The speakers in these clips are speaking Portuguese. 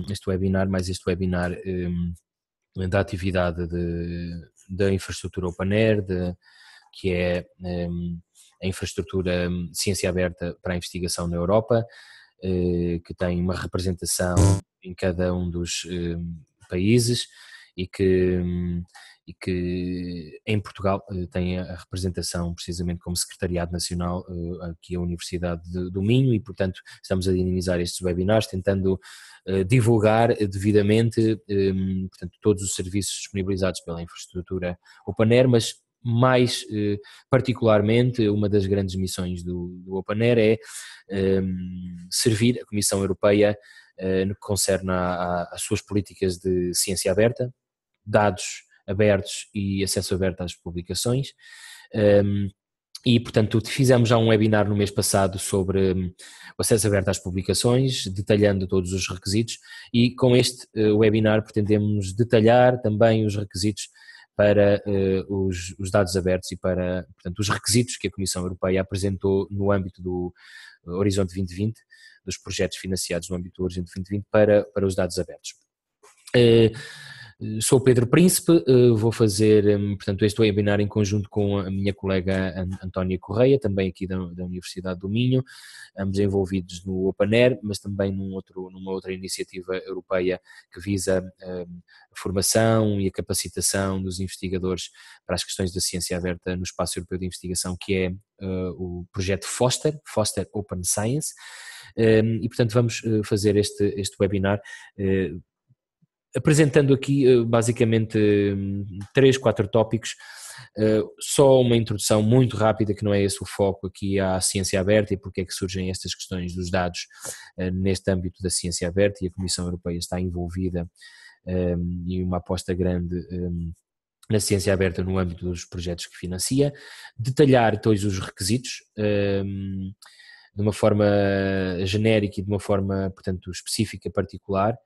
este webinar, mais este webinar da atividade da infraestrutura OpenAIRE, que é a infraestrutura ciência aberta para a investigação na Europa, que tem uma representação em cada um dos países e que em Portugal tem a representação precisamente como Secretariado Nacional aqui a Universidade do Minho, e portanto estamos a dinamizar estes webinars tentando divulgar devidamente portanto, todos os serviços disponibilizados pela infraestrutura OpenAIRE, mas mais particularmente uma das grandes missões do OpenAIRE é servir a Comissão Europeia no que concerne às suas políticas de ciência aberta, dados abertos e acesso aberto às publicações. E, portanto, fizemos já um webinar no mês passado sobre o acesso aberto às publicações, detalhando todos os requisitos, e com este webinar pretendemos detalhar também os requisitos para os dados abertos e para, portanto, os requisitos que a Comissão Europeia apresentou no âmbito do Horizonte 2020, dos projetos financiados no âmbito do Horizonte 2020 para os dados abertos. Sou Pedro Príncipe, vou fazer, portanto, este webinar em conjunto com a minha colega Antónia Correia, também aqui da Universidade do Minho, ambos envolvidos no OpenAIRE, mas também numa outra iniciativa europeia que visa a formação e a capacitação dos investigadores para as questões da ciência aberta no espaço europeu de investigação, que é o projeto Foster Open Science, e portanto vamos fazer este webinar apresentando aqui basicamente 3-4 tópicos, só uma introdução muito rápida, que não é esse o foco aqui à ciência aberta e porque é que surgem estas questões dos dados neste âmbito da ciência aberta, e a Comissão Europeia está envolvida em uma aposta grande na ciência aberta no âmbito dos projetos que financia, detalhar todos os requisitos de uma forma genérica e de uma forma, portanto, específica, particular.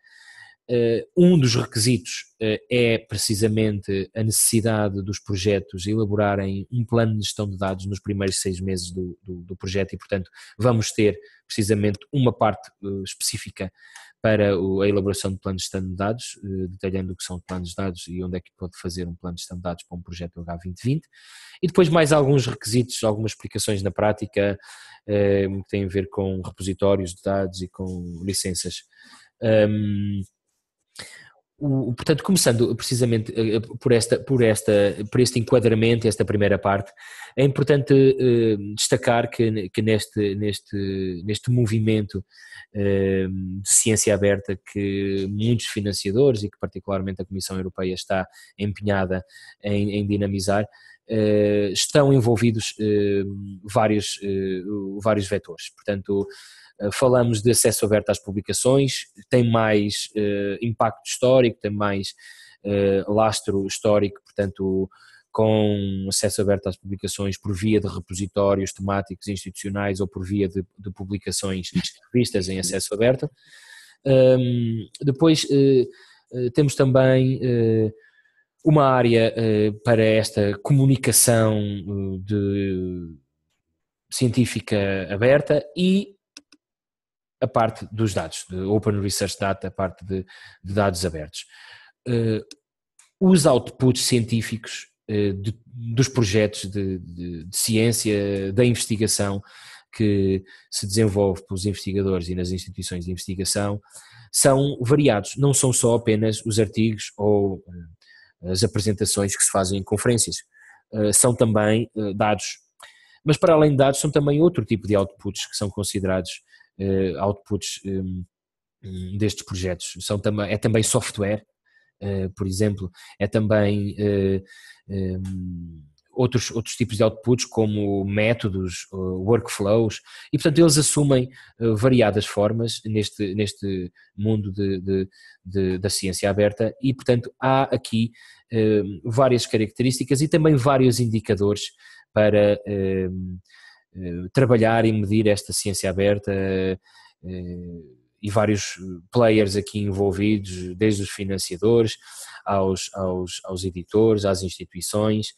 Um dos requisitos é precisamente a necessidade dos projetos elaborarem um plano de gestão de dados nos primeiros 6 meses do projeto, e portanto vamos ter precisamente uma parte específica para a elaboração de plano de gestão de dados, detalhando o que são planos de dados e onde é que pode fazer um plano de gestão de dados para um projeto H2020, e depois mais alguns requisitos, algumas explicações na prática que têm a ver com repositórios de dados e com licenças. Portanto, começando precisamente por este enquadramento, esta primeira parte, é importante destacar que neste movimento de ciência aberta que muitos financiadores e que particularmente a Comissão Europeia está empenhada em dinamizar, estão envolvidos vários vetores. Portanto, falamos de acesso aberto às publicações, tem mais impacto histórico, tem mais lastro histórico, portanto, com acesso aberto às publicações por via de repositórios temáticos institucionais ou por via de publicações revistas em acesso aberto. Depois temos também uma área para esta comunicação científica aberta e a parte dos dados, de Open Research Data, a parte de dados abertos. Os outputs científicos dos projetos de ciência, da investigação que se desenvolve pelos investigadores e nas instituições de investigação são variados, não são só apenas os artigos ou as apresentações que se fazem em conferências, são também dados, mas para além de dados são também outro tipo de outputs que são considerados outputs destes projetos. É também software, por exemplo, é também outros tipos de outputs como métodos, workflows, e portanto eles assumem variadas formas neste mundo da ciência aberta, e portanto há aqui várias características e também vários indicadores para trabalhar e medir esta ciência aberta, e vários players aqui envolvidos, desde os financiadores aos editores, às instituições,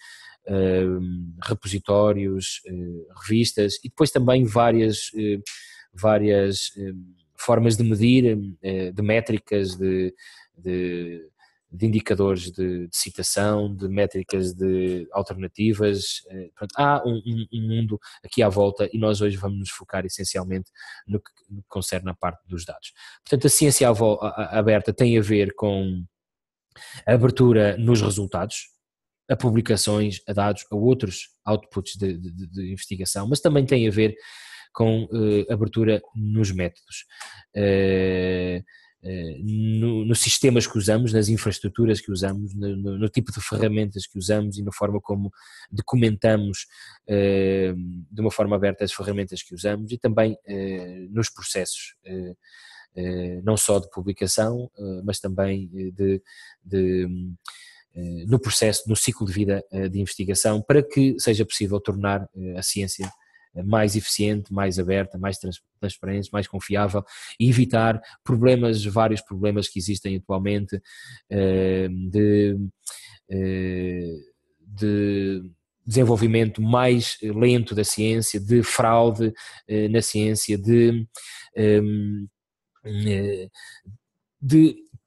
repositórios, revistas, e depois também várias formas de medir, de métricas, de indicadores de citação, de métricas de alternativas. Portanto, há um mundo aqui à volta e nós hoje vamos nos focar essencialmente no que concerne a parte dos dados. Portanto, a ciência aberta tem a ver com a abertura nos resultados, a publicações, a dados, a outros outputs de investigação, mas também tem a ver com abertura nos métodos. Nos sistemas que usamos, nas infraestruturas que usamos, no tipo de ferramentas que usamos e na forma como documentamos de uma forma aberta as ferramentas que usamos e também nos processos, não só de publicação, mas também no processo, no ciclo de vida de investigação, para que seja possível tornar a ciência mais eficiente, mais aberta, mais transparente, mais confiável e evitar vários problemas que existem atualmente de desenvolvimento mais lento da ciência, de fraude na ciência, de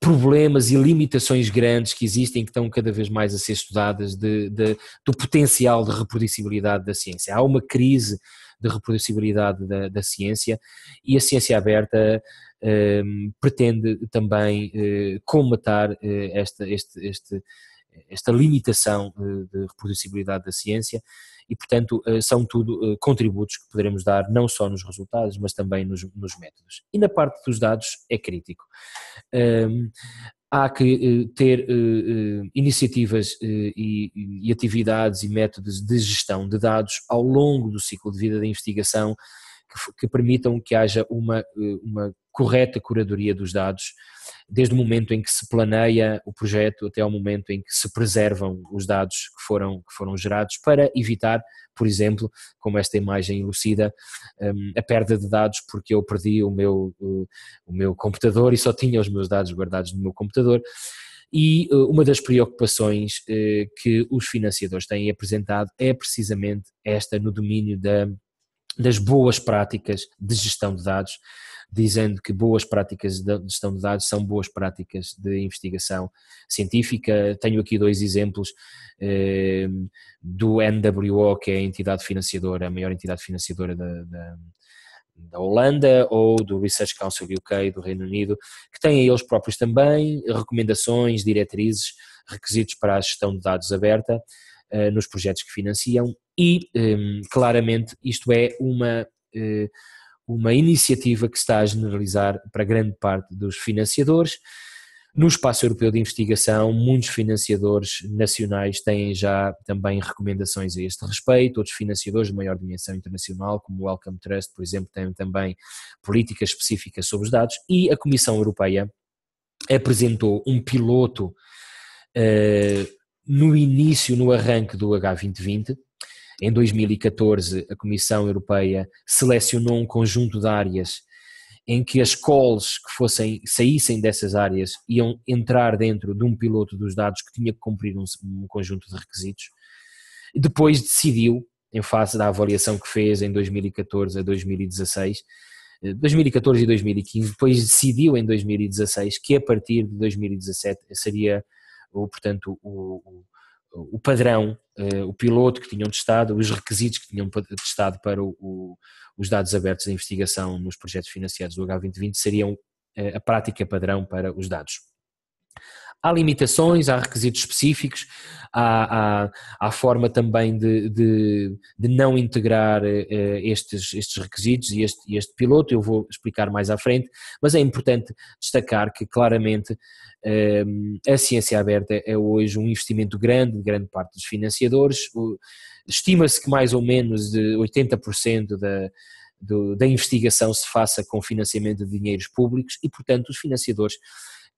problemas e limitações grandes que existem, que estão cada vez mais a ser estudadas, do potencial de reproducibilidade da ciência. Há uma crise de reproducibilidade da ciência e a ciência aberta pretende também colmatar esta limitação de reproducibilidade da ciência e, portanto, são tudo contributos que poderemos dar não só nos resultados, mas também nos métodos. E na parte dos dados é crítico. Há que ter iniciativas e atividades e métodos de gestão de dados ao longo do ciclo de vida da investigação que permitam que haja uma correta curadoria dos dados, desde o momento em que se planeia o projeto até ao momento em que se preservam os dados que foram gerados, para evitar, por exemplo, como esta imagem elucida, a perda de dados porque eu perdi o meu computador e só tinha os meus dados guardados no meu computador. E uma das preocupações que os financiadores têm apresentado é precisamente esta no domínio das boas práticas de gestão de dados, dizendo que boas práticas de gestão de dados são boas práticas de investigação científica. Tenho aqui dois exemplos do NWO, que é a entidade financiadora, a maior entidade financiadora da Holanda, ou do Research Council UK do Reino Unido, que têm eles próprios também recomendações, diretrizes, requisitos para a gestão de dados aberta nos projetos que financiam e claramente isto é uma iniciativa que se está a generalizar para grande parte dos financiadores. No espaço europeu de investigação, muitos financiadores nacionais têm já também recomendações a este respeito, outros financiadores de maior dimensão internacional, como o Wellcome Trust, por exemplo, têm também políticas específicas sobre os dados, e a Comissão Europeia apresentou um piloto no arranque do H2020. Em 2014, a Comissão Europeia selecionou um conjunto de áreas em que as calls que saíssem dessas áreas iam entrar dentro de um piloto dos dados que tinha que cumprir um conjunto de requisitos. Depois decidiu, em face da avaliação que fez em 2014 a 2016, 2014 e 2015, depois decidiu em 2016 que a partir de 2017 seria, portanto, o padrão, o piloto que tinham testado, os requisitos que tinham testado para os dados abertos da investigação nos projetos financiados do H2020 seriam a prática padrão para os dados. Há limitações, há requisitos específicos, há forma também de não integrar estes requisitos e este piloto, eu vou explicar mais à frente, mas é importante destacar que claramente a ciência aberta é hoje um investimento grande de grande parte dos financiadores. Estima-se que mais ou menos de 80% da investigação se faça com financiamento de dinheiros públicos e, portanto, os financiadores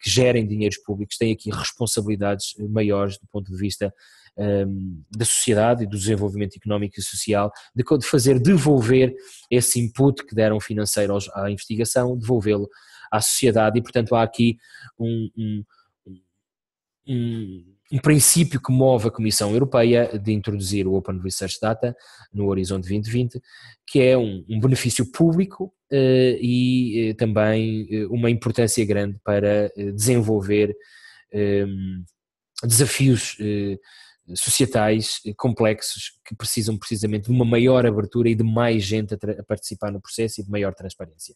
que gerem dinheiros públicos têm aqui responsabilidades maiores do ponto de vista da sociedade e do desenvolvimento económico e social, de devolver esse input que deram financeiro à investigação, devolvê-lo à sociedade e, portanto, há aqui um princípio que move a Comissão Europeia de introduzir o Open Research Data no Horizonte 2020, que é um benefício público e também uma importância grande para desenvolver desafios societais complexos que precisam precisamente de uma maior abertura e de mais gente a participar no processo e de maior transparência.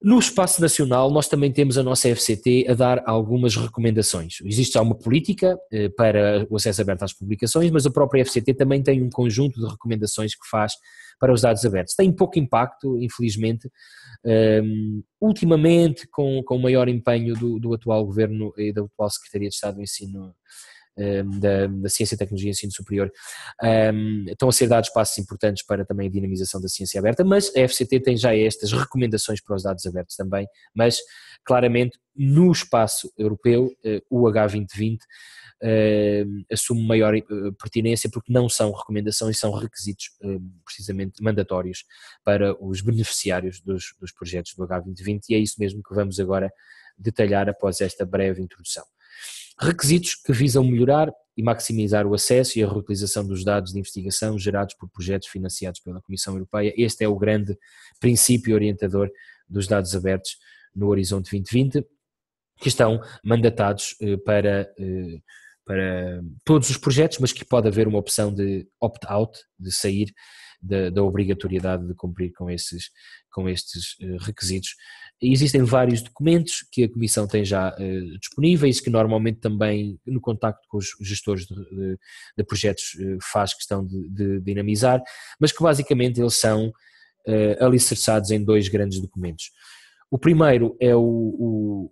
No espaço nacional, nós também temos a nossa FCT a dar algumas recomendações. Existe já uma política para o acesso aberto às publicações, mas a própria FCT também tem um conjunto de recomendações que faz para os dados abertos. Tem pouco impacto, infelizmente. Ultimamente, com o maior empenho do atual Governo e da atual Secretaria de Estado do Ensino, da Ciência, Tecnologia e Ensino Superior, estão a ser dados passos importantes para também a dinamização da ciência aberta, mas a FCT tem já estas recomendações para os dados abertos também, mas claramente no espaço europeu o H2020 assume maior pertinência porque não são recomendações, são requisitos precisamente mandatórios para os beneficiários dos projetos do H2020 e é isso mesmo que vamos agora detalhar após esta breve introdução. Requisitos que visam melhorar e maximizar o acesso e a reutilização dos dados de investigação gerados por projetos financiados pela Comissão Europeia. Este é o grande princípio orientador dos dados abertos no Horizonte 2020, que estão mandatados para todos os projetos, mas que pode haver uma opção de opt-out, de sair da obrigatoriedade de cumprir com estes requisitos. E existem vários documentos que a Comissão tem já disponíveis, que normalmente também no contacto com os gestores de projetos faz questão de dinamizar, mas que basicamente eles são alicerçados em dois grandes documentos. O primeiro é o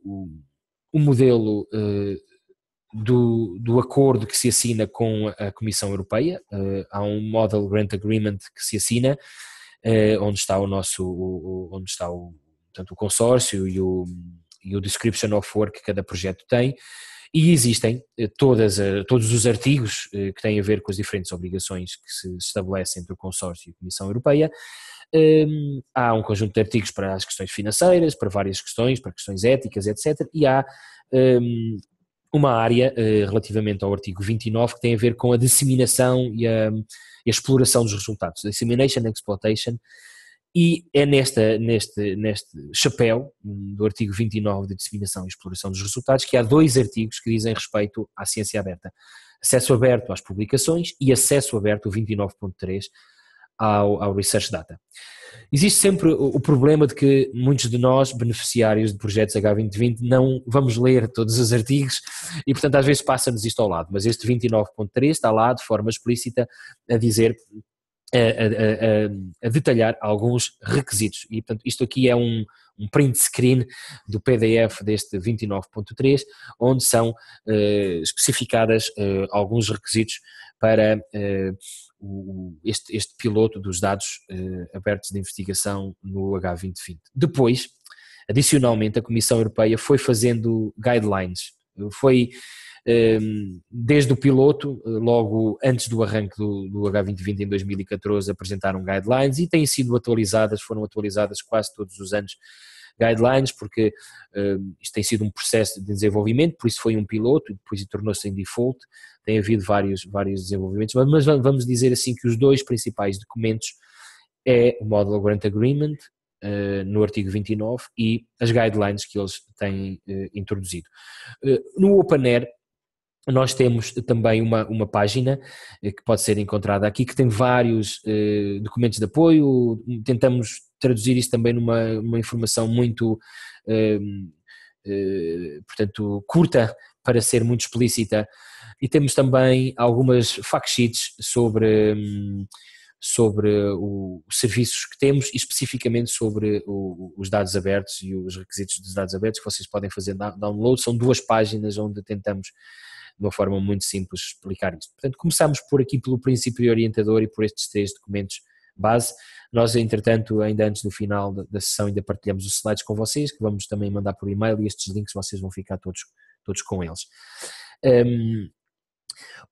modelo do acordo que se assina com a Comissão Europeia. Há um Model Grant Agreement que se assina, onde está portanto, o consórcio e o Description of Work que cada projeto tem, e existem todos os artigos que têm a ver com as diferentes obrigações que se estabelecem entre o consórcio e a Comissão Europeia. Há um conjunto de artigos para as questões financeiras, para várias questões, para questões éticas, etc. E há uma área relativamente ao artigo 29 que tem a ver com a disseminação e a exploração dos resultados, dissemination and exploitation, e é neste chapéu do artigo 29 de disseminação e exploração dos resultados que há dois artigos que dizem respeito à ciência aberta: acesso aberto às publicações e acesso aberto, o 29.3, ao Research Data. Existe sempre o problema de que muitos de nós, beneficiários de projetos H2020, não vamos ler todos os artigos e, portanto, às vezes passa-nos isto ao lado, mas este 29.3 está lá de forma explícita a dizer, a detalhar alguns requisitos e, portanto, isto aqui é um print screen do PDF deste 29.3, onde são especificadas alguns requisitos para este piloto dos dados abertos de investigação no H2020. Depois, adicionalmente, a Comissão Europeia foi fazendo guidelines, foi desde o piloto, logo antes do arranque do H2020 em 2014, apresentaram guidelines e têm sido atualizadas, foram atualizadas quase todos os anos guidelines, porque isto tem sido um processo de desenvolvimento, por isso foi um piloto e depois tornou-se em default, tem havido vários desenvolvimentos, mas vamos dizer assim que os dois principais documentos é o Model Grant Agreement, no artigo 29, e as guidelines que eles têm introduzido. No OpenAIRE nós temos também uma página que pode ser encontrada aqui, que tem vários documentos de apoio, tentamos traduzir isso também numa informação muito, portanto, curta para ser muito explícita, e temos também algumas fact sheets sobre os serviços que temos e especificamente sobre os dados abertos e os requisitos dos dados abertos que vocês podem fazer download. São duas páginas onde tentamos de uma forma muito simples explicar isto. Portanto, começamos por aqui pelo princípio orientador e por estes três documentos base. Nós, entretanto, ainda antes do final da sessão, ainda partilhamos os slides com vocês, que vamos também mandar por e-mail, e estes links vocês vão ficar todos com eles.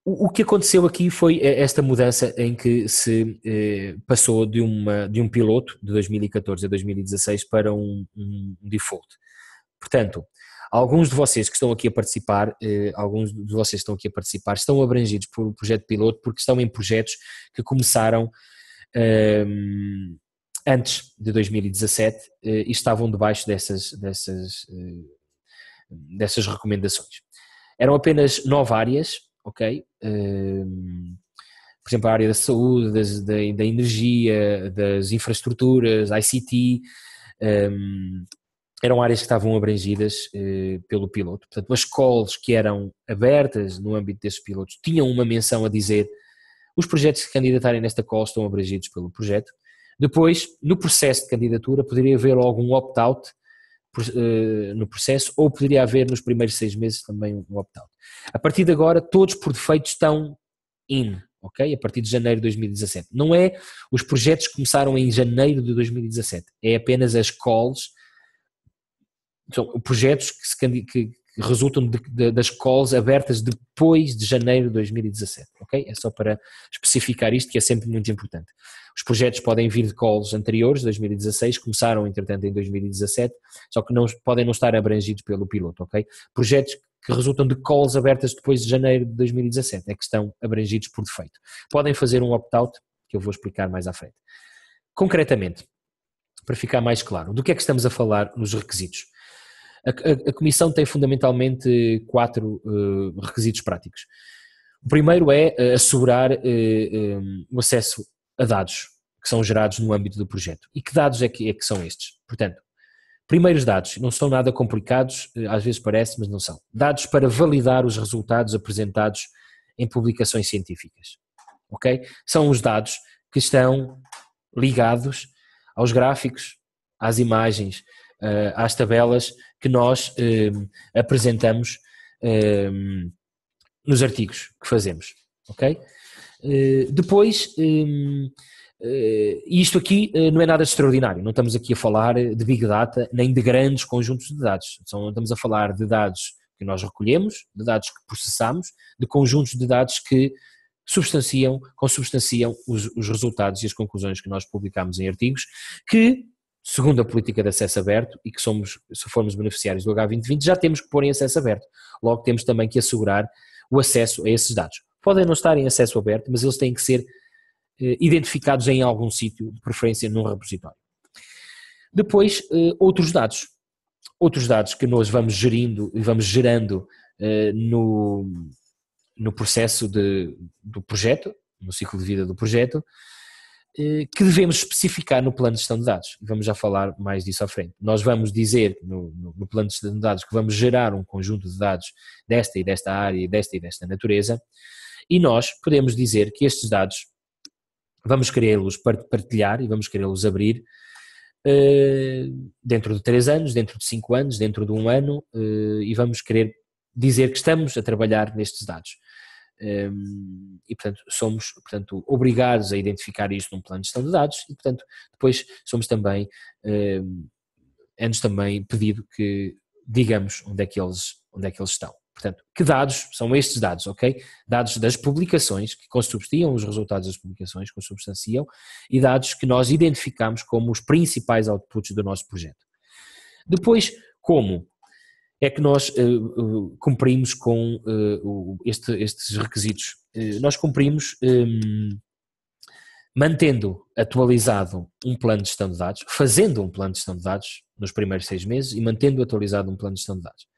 O que aconteceu aqui foi esta mudança em que se passou de um piloto de 2014 a 2016 para um default. Portanto, Alguns de vocês que estão aqui a participar, estão abrangidos por um projeto piloto porque estão em projetos que começaram antes de 2017 e estavam debaixo dessas recomendações. Eram apenas 9 áreas, ok? Por exemplo, a área da saúde, da energia, das infraestruturas, ICT, eram áreas que estavam abrangidas pelo piloto. Portanto, as calls que eram abertas no âmbito desses pilotos tinham uma menção a dizer: os projetos que se candidatarem nesta call estão abrangidos pelo projeto. Depois, no processo de candidatura, poderia haver algum opt-out no processo, ou poderia haver nos primeiros 6 meses também um opt-out. A partir de agora, todos por defeito estão in, ok? A partir de janeiro de 2017. Não é os projetos que começaram em janeiro de 2017, é apenas as calls, são projetos que resultam das calls abertas depois de janeiro de 2017, ok? É só para especificar isto, que é sempre muito importante. Os projetos podem vir de calls anteriores, 2016, começaram entretanto em 2017, só que podem não estar abrangidos pelo piloto, ok? Projetos que resultam de calls abertas depois de janeiro de 2017 é que estão abrangidos por defeito. Podem fazer um opt-out, que eu vou explicar mais à frente. Concretamente, para ficar mais claro, do que é que estamos a falar nos requisitos? A Comissão tem fundamentalmente 4 requisitos práticos. O primeiro é assegurar o acesso a dados que são gerados no âmbito do projeto. E que dados é que são estes? Portanto, primeiros dados, não são nada complicados, às vezes parece, mas não são. Dados para validar os resultados apresentados em publicações científicas. Ok? São os dados que estão ligados aos gráficos, às imagens, às tabelas que nós apresentamos nos artigos que fazemos, ok? Depois, isto aqui não é nada de extraordinário, não estamos aqui a falar de Big Data nem de grandes conjuntos de dados, estamos a falar de dados que nós recolhemos, de dados que processamos, de conjuntos de dados que consubstanciam os resultados e as conclusões que nós publicamos em artigos, que, segundo a política de acesso aberto, e que se formos beneficiários do H2020, já temos que pôr em acesso aberto. Logo temos também que assegurar o acesso a esses dados. Podem não estar em acesso aberto, mas eles têm que ser identificados em algum sítio, de preferência num repositório. Depois, outros dados que nós vamos gerindo e vamos gerando no processo do projeto, no ciclo de vida do projeto, que devemos especificar no plano de gestão de dados. Vamos já falar mais disso à frente. Nós vamos dizer no plano de gestão de dados que vamos gerar um conjunto de dados desta e desta área e desta natureza, e nós podemos dizer que estes dados vamos querê-los partilhar e vamos querê-los abrir dentro de 3 anos, dentro de 5 anos, dentro de 1 ano, e vamos querer dizer que estamos a trabalhar nestes dados. E portanto somos obrigados a identificar isto num plano de gestão de dados e portanto depois somos também é-nos também pedido que digamos onde é que eles estão. Portanto, que dados são estes dados, ok? Dados das publicações que consubstanciam os resultados das publicações, e dados que nós identificamos como os principais outputs do nosso projeto. Depois, como é que nós cumprimos com estes requisitos? Nós cumprimos mantendo atualizado um plano de gestão de dados, fazendo um plano de gestão de dados nos primeiros 6 meses e mantendo atualizado um plano de gestão de dados.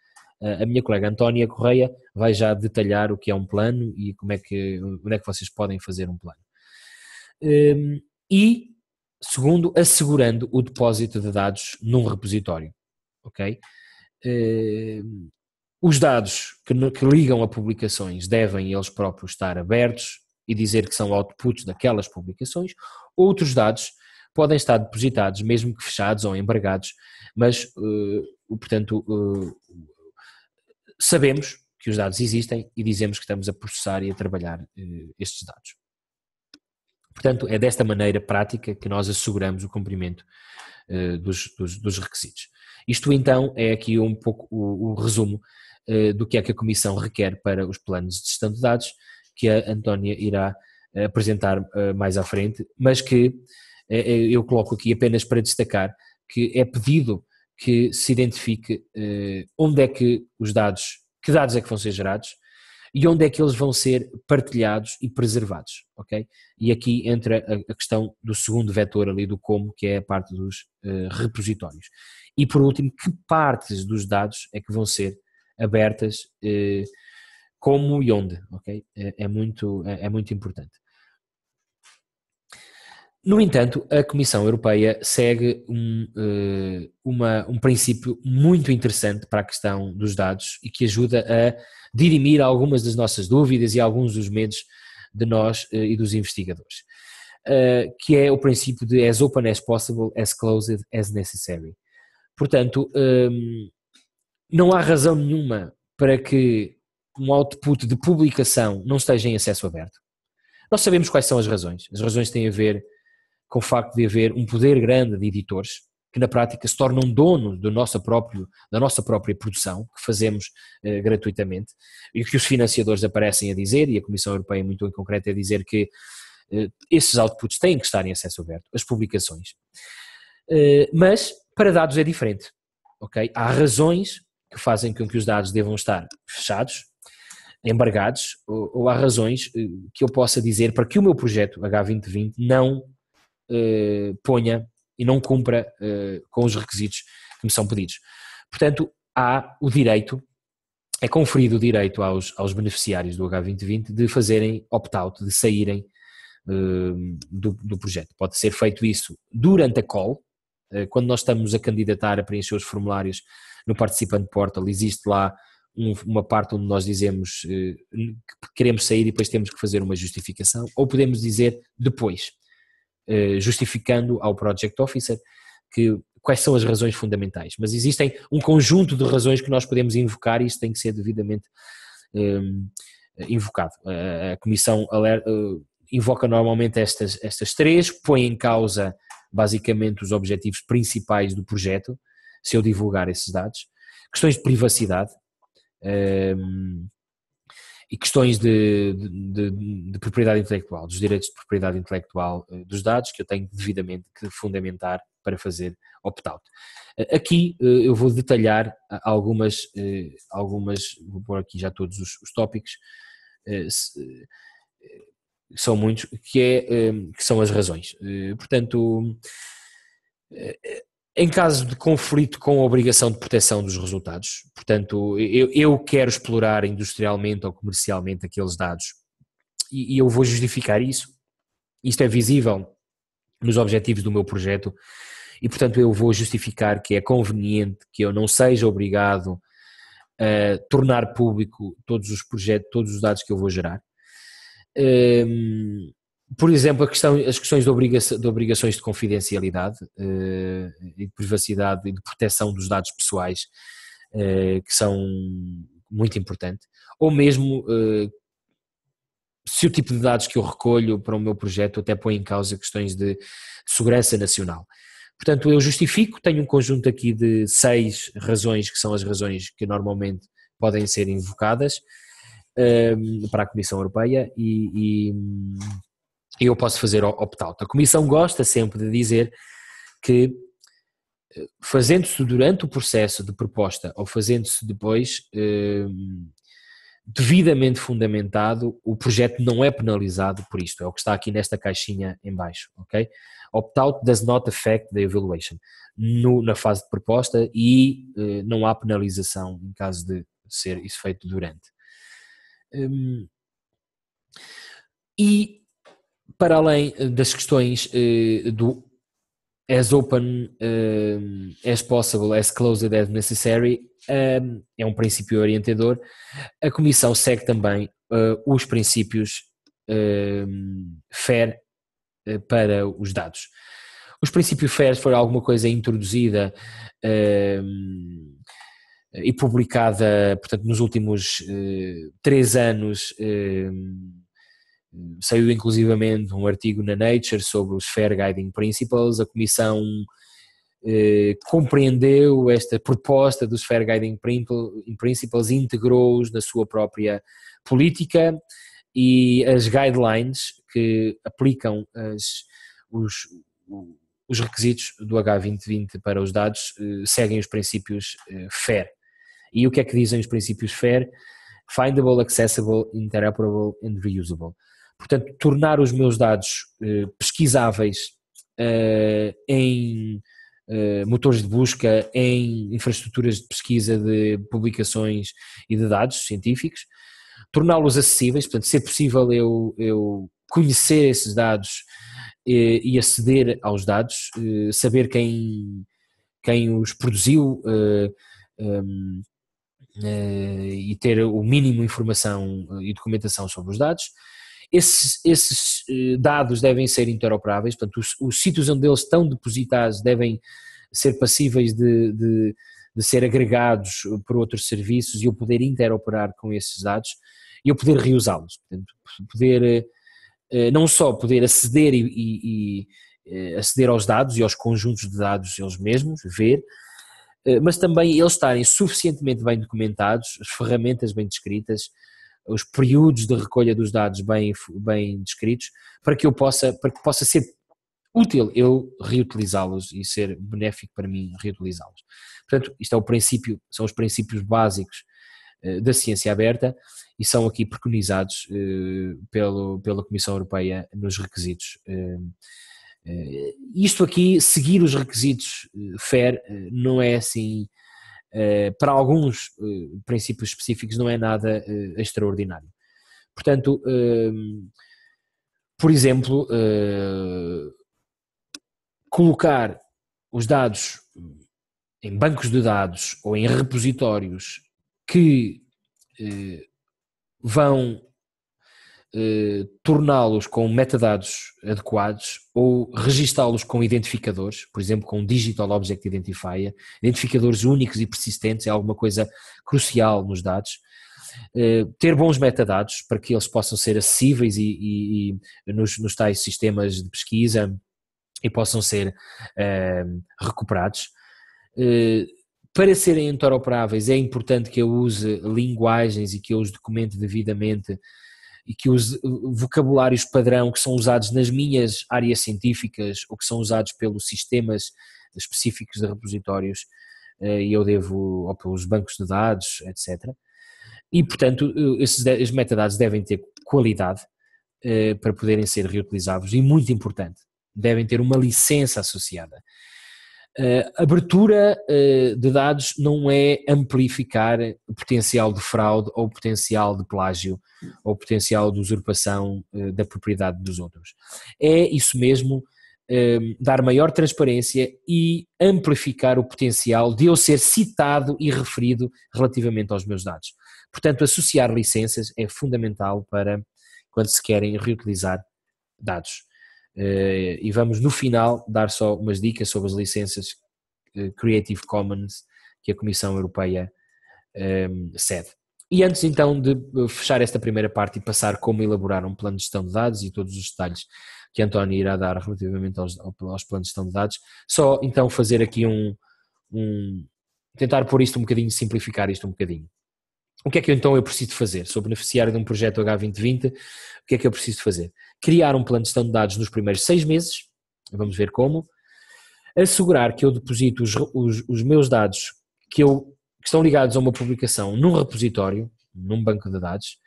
A minha colega Antónia Correia vai já detalhar o que é um plano e onde é que vocês podem fazer um plano. E, segundo, assegurando o depósito de dados num repositório, ok? Os dados que ligam a publicações devem eles próprios estar abertos e dizer que são outputs daquelas publicações. Outros dados podem estar depositados, mesmo que fechados ou embargados, mas, portanto, sabemos que os dados existem e dizemos que estamos a processar e a trabalhar estes dados. Portanto, é desta maneira prática que nós asseguramos o cumprimento dos requisitos. Isto então é aqui um pouco o resumo do que é que a Comissão requer para os planos de gestão de dados, que a Antónia irá apresentar mais à frente, mas que eu coloco aqui apenas para destacar que é pedido que se identifique onde é que que dados é que vão ser gerados e onde é que eles vão ser partilhados e preservados, ok? E aqui entra a questão do segundo vetor ali do como, que é a parte dos repositórios. E por último, que partes dos dados é que vão ser abertas, como e onde, ok? É muito importante. No entanto, a Comissão Europeia segue um princípio muito interessante para a questão dos dados e que ajuda a dirimir algumas das nossas dúvidas e alguns dos medos de nós e dos investigadores, que é o princípio de as open as possible, as closed as necessary. Portanto, não há razão nenhuma para que um output de publicação não esteja em acesso aberto. Nós sabemos quais são as razões. As razões têm a ver com o facto de haver um poder grande de editores que na prática se tornam donos da nossa própria produção, que fazemos gratuitamente, e que os financiadores aparecem a dizer, e a Comissão Europeia muito em concreto a dizer que esses outputs têm que estar em acesso aberto, as publicações. Mas para dados é diferente, ok? Há razões que fazem com que os dados devam estar fechados, embargados, ou há razões que eu possa dizer para que o meu projeto H2020 não ponha e não cumpra com os requisitos que me são pedidos. Portanto, há o direito, é conferido o direito aos beneficiários do H2020 de fazerem opt-out, de saírem do projeto. Pode ser feito isso durante a call, quando nós estamos a candidatar a preencher os formulários no Participant Portal, existe lá uma parte onde nós dizemos que queremos sair e depois temos que fazer uma justificação, ou podemos dizer depois, justificando ao Project Officer quais são as razões fundamentais, mas existem um conjunto de razões que nós podemos invocar e isso tem que ser devidamente invocado. A Comissão invoca normalmente estas três, põe em causa basicamente os objetivos principais do projeto, se eu divulgar esses dados, questões de privacidade e questões de propriedade intelectual, dos direitos de propriedade intelectual dos dados que eu tenho devidamente que fundamentar para fazer opt-out. Aqui eu vou detalhar algumas, vou pôr aqui já todos os tópicos, são muitos, que são as razões. Portanto, em caso de conflito com a obrigação de proteção dos resultados, portanto, eu quero explorar industrialmente ou comercialmente aqueles dados e eu vou justificar isso, isto é visível nos objetivos do meu projeto e, portanto, eu vou justificar que é conveniente que eu não seja obrigado a tornar público todos os dados que eu vou gerar. Por exemplo, as questões de obrigações de confidencialidade e de privacidade e de proteção dos dados pessoais, que são muito importantes, ou mesmo se o tipo de dados que eu recolho para o meu projeto até põe em causa questões de segurança nacional. Portanto, eu justifico, tenho um conjunto aqui de 6 razões, que são as razões que normalmente podem ser invocadas para a Comissão Europeia e eu posso fazer opt-out. A Comissão gosta sempre de dizer que fazendo-se durante o processo de proposta ou fazendo-se depois devidamente fundamentado, o projeto não é penalizado por isto, é o que está aqui nesta caixinha em baixo, ok? Opt-out does not affect the evaluation na fase de proposta e não há penalização em caso de ser isso feito durante. E para além das questões do as open as possible, as closed as necessary, é um princípio orientador. A Comissão segue também os princípios FAIR para os dados. Os princípios FAIR foram alguma coisa introduzida e publicada, portanto, nos últimos 3 anos. Saiu inclusivamente um artigo na Nature sobre os Fair Guiding Principles. A Comissão compreendeu esta proposta dos Fair Guiding Principles e integrou-os na sua própria política e as guidelines que aplicam os requisitos do H2020 para os dados seguem os princípios FAIR. E o que é que dizem os princípios FAIR? Findable, Accessible, Interoperable and Reusable. Portanto, tornar os meus dados pesquisáveis em motores de busca, em infraestruturas de pesquisa de publicações e de dados científicos, torná-los acessíveis, portanto, ser possível eu conhecer esses dados e aceder aos dados, saber quem os produziu e ter o mínimo de informação e documentação sobre os dados. Esses dados devem ser interoperáveis, portanto os sítios onde eles estão depositados devem ser passíveis de ser agregados por outros serviços e eu poder interoperar com esses dados e eu poder reusá-los, portanto poder não só poder aceder e aceder aos dados e aos conjuntos de dados eles mesmos, ver, mas também eles estarem suficientemente bem documentados, as ferramentas bem descritas, os períodos de recolha dos dados bem descritos, para que possa ser útil eu reutilizá-los e ser benéfico para mim reutilizá-los. Portanto, isto é são os princípios básicos da ciência aberta e são aqui preconizados pela Comissão Europeia nos requisitos. Isto aqui, seguir os requisitos FAIR, não é assim, para alguns princípios específicos não é nada extraordinário. Portanto, por exemplo, colocar os dados em bancos de dados ou em repositórios que vão torná-los com metadados adequados ou registá-los com identificadores, por exemplo com Digital Object Identifier, identificadores únicos e persistentes é alguma coisa crucial nos dados. Ter bons metadados para que eles possam ser acessíveis e nos tais sistemas de pesquisa e possam ser recuperados. Para serem interoperáveis é importante que eu use linguagens e que eu os documente devidamente e que use vocabulários padrão que são usados nas minhas áreas científicas ou que são usados pelos sistemas específicos de repositórios e eu devo, ou pelos bancos de dados, etc. E, portanto, esses metadados devem ter qualidade para poderem ser reutilizáveis e, muito importante, devem ter uma licença associada. Abertura de dados não é amplificar o potencial de fraude ou o potencial de plágio ou o potencial de usurpação da propriedade dos outros. É isso mesmo, dar maior transparência e amplificar o potencial de eu ser citado e referido relativamente aos meus dados. Portanto, associar licenças é fundamental para quando se querem reutilizar dados. E vamos no final dar só umas dicas sobre as licenças Creative Commons que a Comissão Europeia cede. E antes então de fechar esta primeira parte e passar como elaborar um plano de gestão de dados e todos os detalhes que António irá dar relativamente aos planos de gestão de dados, só então fazer aqui tentar pôr isto um bocadinho, simplificar isto um bocadinho. O que é que então eu preciso fazer? Sou beneficiário de um projeto H2020, o que é que eu preciso fazer? Criar um plano de gestão de dados nos primeiros 6 meses, vamos ver como, assegurar que eu deposito os meus dados que estão ligados a uma publicação num repositório, num banco de dados.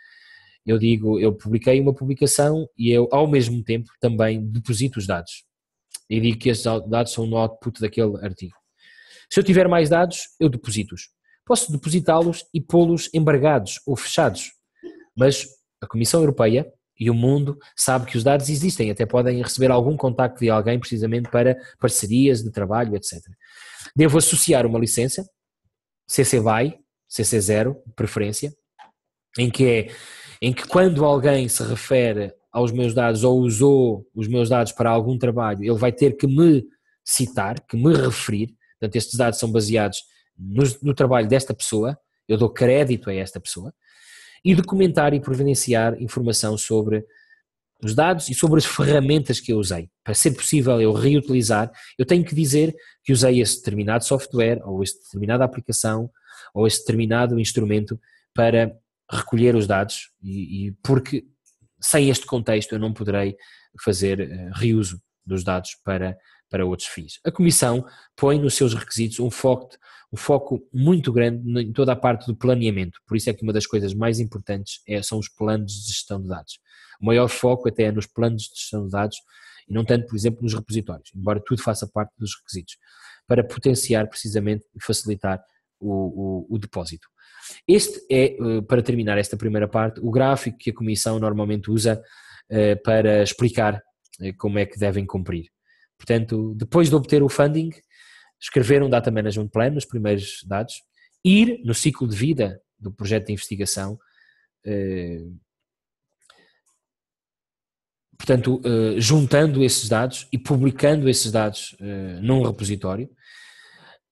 Eu publiquei uma publicação e eu ao mesmo tempo também deposito os dados e digo que esses dados são no output daquele artigo. Se eu tiver mais dados, eu deposito-os. Posso depositá-los e pô-los embargados ou fechados, mas a Comissão Europeia e o mundo sabe que os dados existem, até podem receber algum contacto de alguém precisamente para parcerias de trabalho, etc. Devo associar uma licença, CC BY, CC 0, de preferência, em que quando alguém se refere aos meus dados ou usou os meus dados para algum trabalho, ele vai ter que me citar, que me referir, portanto estes dados são baseados no trabalho desta pessoa, eu dou crédito a esta pessoa, e documentar e providenciar informação sobre os dados e sobre as ferramentas que eu usei. Para ser possível eu reutilizar, eu tenho que dizer que usei este determinado software, ou esta determinada aplicação, ou este determinado instrumento para recolher os dados, e porque sem este contexto eu não poderei fazer reuso dos dados para para outros fins. A Comissão põe nos seus requisitos um foco muito grande em toda a parte do planeamento, por isso é que uma das coisas mais importantes são os planos de gestão de dados. O maior foco até é nos planos de gestão de dados e não tanto, por exemplo, nos repositórios, embora tudo faça parte dos requisitos, para potenciar precisamente e facilitar o depósito. Este é, para terminar esta primeira parte, o gráfico que a Comissão normalmente usa para explicar como é que devem cumprir. Portanto, depois de obter o funding, escrever um Data Management Plan, nos primeiros dados, ir no ciclo de vida do projeto de investigação, portanto, juntando esses dados e publicando esses dados num repositório.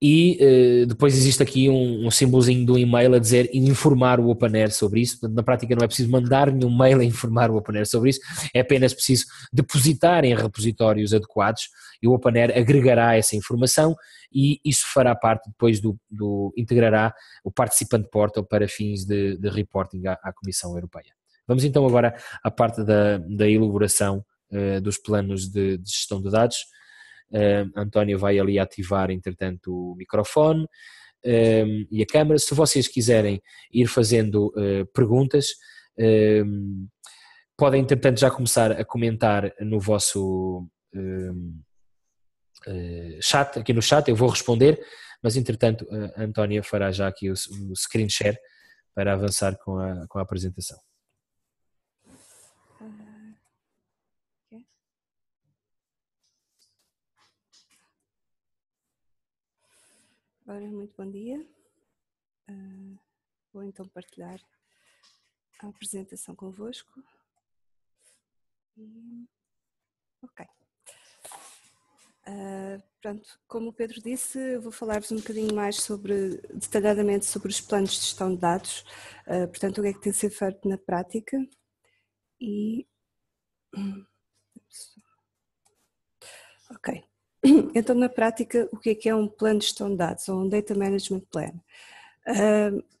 E depois existe aqui um símbolozinho do e-mail a dizer informar o OpenAIRE sobre isso. Portanto, na prática não é preciso mandar nenhum mail a informar o OpenAIRE sobre isso, é apenas preciso depositar em repositórios adequados e o OpenAIRE agregará essa informação e isso fará parte depois integrará o Participant Portal para fins de reporting à Comissão Europeia. Vamos então agora à parte da elaboração dos planos de gestão de dados. António vai ali ativar entretanto o microfone e a câmara. Se vocês quiserem ir fazendo perguntas, podem entretanto já começar a comentar no vosso chat, aqui no chat eu vou responder, mas entretanto a Antónia fará já aqui o screen share para avançar com a apresentação. Ora, muito bom dia. Vou então partilhar a apresentação convosco. Ok. Pronto, como o Pedro disse, vou falar-vos um bocadinho mais detalhadamente sobre os planos de gestão de dados, portanto, o que é que tem de ser feito na prática e... Ok. Então, na prática, o que é um plano de gestão de dados, ou um Data Management Plan?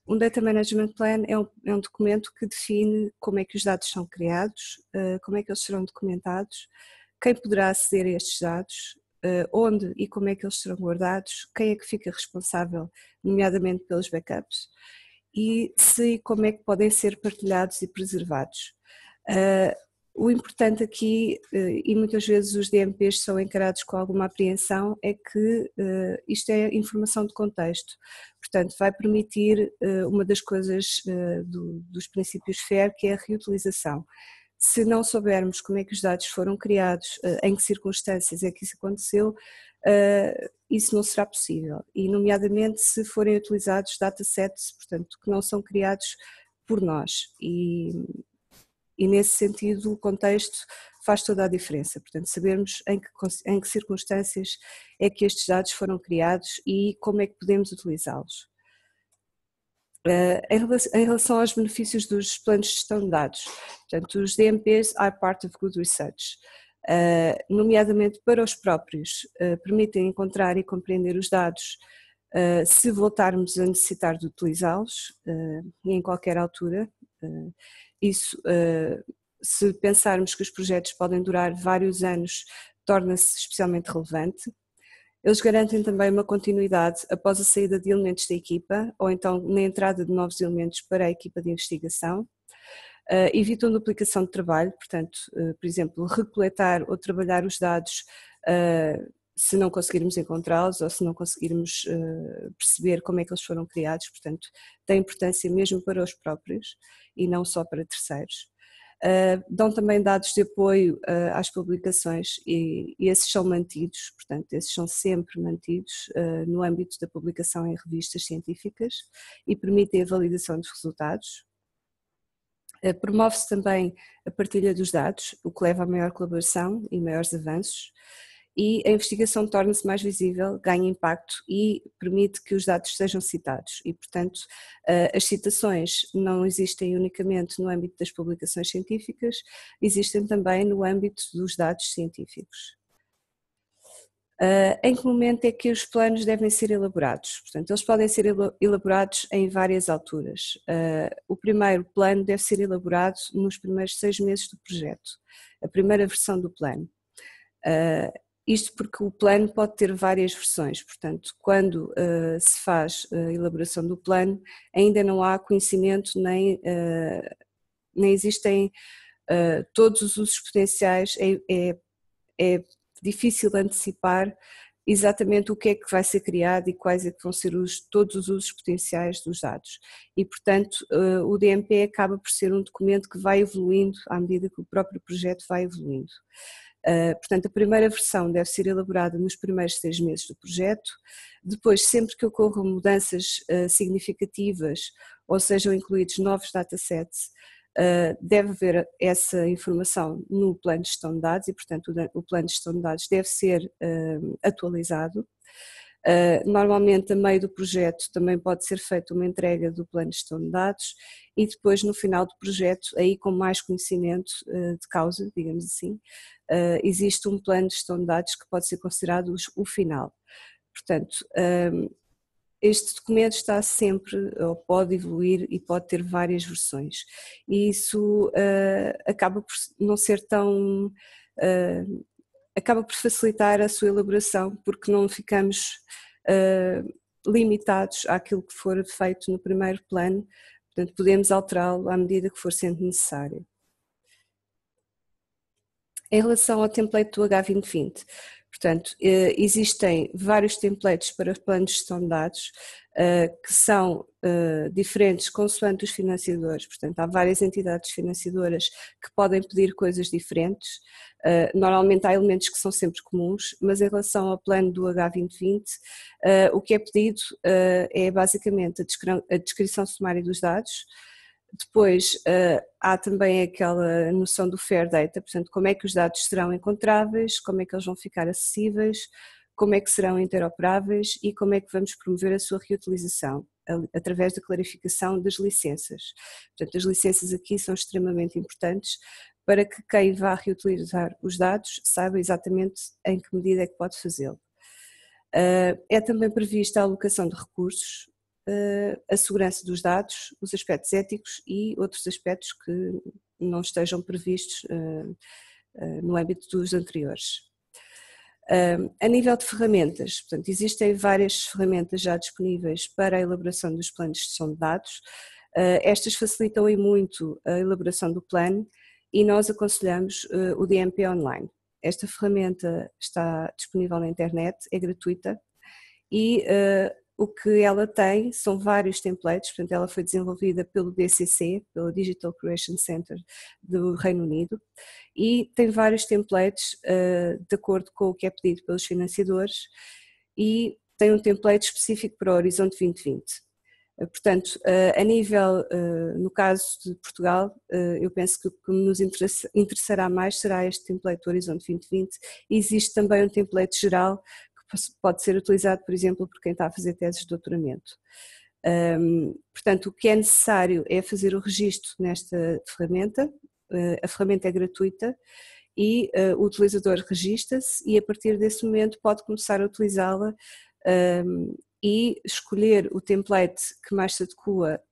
Um Data Management Plan é um documento que define como é que os dados são criados, como é que eles serão documentados, quem poderá aceder a estes dados, onde e como é que eles serão guardados, quem é que fica responsável, nomeadamente pelos backups, e se e como é que podem ser partilhados e preservados. O importante aqui, e muitas vezes os DMPs são encarados com alguma apreensão, é que isto é informação de contexto, portanto vai permitir uma das coisas dos princípios FAIR, que é a reutilização. Se não soubermos como é que os dados foram criados, em que circunstâncias é que isso aconteceu, isso não será possível, e nomeadamente se forem utilizados datasets, portanto, que não são criados por nós, e nesse sentido o contexto faz toda a diferença, portanto sabermos em que circunstâncias é que estes dados foram criados e como é que podemos utilizá-los. Em relação aos benefícios dos planos de gestão de dados, portanto os DMPs are part of good research, nomeadamente para os próprios, permitem encontrar e compreender os dados se voltarmos a necessitar de utilizá-los e em qualquer altura. Isso, se pensarmos que os projetos podem durar vários anos, torna-se especialmente relevante. Eles garantem também uma continuidade após a saída de elementos da equipa ou então na entrada de novos elementos para a equipa de investigação. Evitam duplicação de trabalho, portanto, por exemplo, recoletar ou trabalhar os dados se não conseguirmos encontrá-los ou se não conseguirmos perceber como é que eles foram criados, portanto, tem importância mesmo para os próprios e não só para terceiros. Dão também dados de apoio às publicações e esses são mantidos, portanto, esses são sempre mantidos no âmbito da publicação em revistas científicas e permitem a validação dos resultados. Promove-se também a partilha dos dados, o que leva a maior colaboração e maiores avanços. E a investigação torna-se mais visível, ganha impacto e permite que os dados sejam citados e, portanto, as citações não existem unicamente no âmbito das publicações científicas, existem também no âmbito dos dados científicos. Em que momento é que os planos devem ser elaborados? Portanto, eles podem ser elaborados em várias alturas. O primeiro plano deve ser elaborado nos primeiros 6 meses do projeto, a primeira versão do plano. Isto porque o plano pode ter várias versões, portanto, quando se faz a elaboração do plano, ainda não há conhecimento nem existem todos os usos potenciais, é difícil antecipar exatamente o que é que vai ser criado e quais é que vão ser todos os usos potenciais dos dados. E, portanto, o DMP acaba por ser um documento que vai evoluindo à medida que o próprio projeto vai evoluindo. Portanto, a primeira versão deve ser elaborada nos primeiros 6 meses do projeto, depois, sempre que ocorram mudanças significativas ou sejam incluídos novos datasets, deve haver essa informação no plano de gestão de dados e, portanto, o plano de gestão de dados deve ser atualizado. Normalmente, a meio do projeto, também pode ser feita uma entrega do plano de gestão de dados e depois, no final do projeto, aí com mais conhecimento de causa, digamos assim, existe um plano de gestão de dados que pode ser considerado o final. Portanto, este documento está sempre, ou pode evoluir e pode ter várias versões, e isso acaba por não ser tão, acaba por facilitar a sua elaboração, porque não ficamos limitados àquilo que for feito no primeiro plano, portanto podemos alterá-lo à medida que for sendo necessário. Em relação ao template do H2020, portanto, existem vários templates para planos de gestão de dados que são diferentes consoante os financiadores, portanto há várias entidades financiadoras que podem pedir coisas diferentes, normalmente há elementos que são sempre comuns, mas em relação ao plano do H2020, o que é pedido é basicamente a descrição sumária dos dados. Depois há também aquela noção do fair data, portanto como é que os dados serão encontráveis, como é que eles vão ficar acessíveis, como é que serão interoperáveis e como é que vamos promover a sua reutilização, através da clarificação das licenças. Portanto, as licenças aqui são extremamente importantes para que quem vá reutilizar os dados saiba exatamente em que medida é que pode fazê-lo. É também prevista a alocação de recursos, a segurança dos dados, os aspectos éticos e outros aspectos que não estejam previstos no âmbito dos anteriores. A nível de ferramentas, portanto, existem várias ferramentas já disponíveis para a elaboração dos planos de gestão de dados. Estas facilitam e muito a elaboração do plano e nós aconselhamos o DMP Online. Esta ferramenta está disponível na internet, é gratuita e o que ela tem são vários templates, portanto ela foi desenvolvida pelo DCC, pelo Digital Creation Center do Reino Unido, e tem vários templates de acordo com o que é pedido pelos financiadores e tem um template específico para o Horizonte 2020. Portanto, a nível, no caso de Portugal, eu penso que o que nos interessará mais será este template do Horizonte 2020. Existe também um template geral pode ser utilizado, por exemplo, por quem está a fazer teses de doutoramento. Portanto, o que é necessário é fazer o registro nesta ferramenta, a ferramenta é gratuita e o utilizador registra-se e a partir desse momento pode começar a utilizá-la e escolher o template que mais se adequa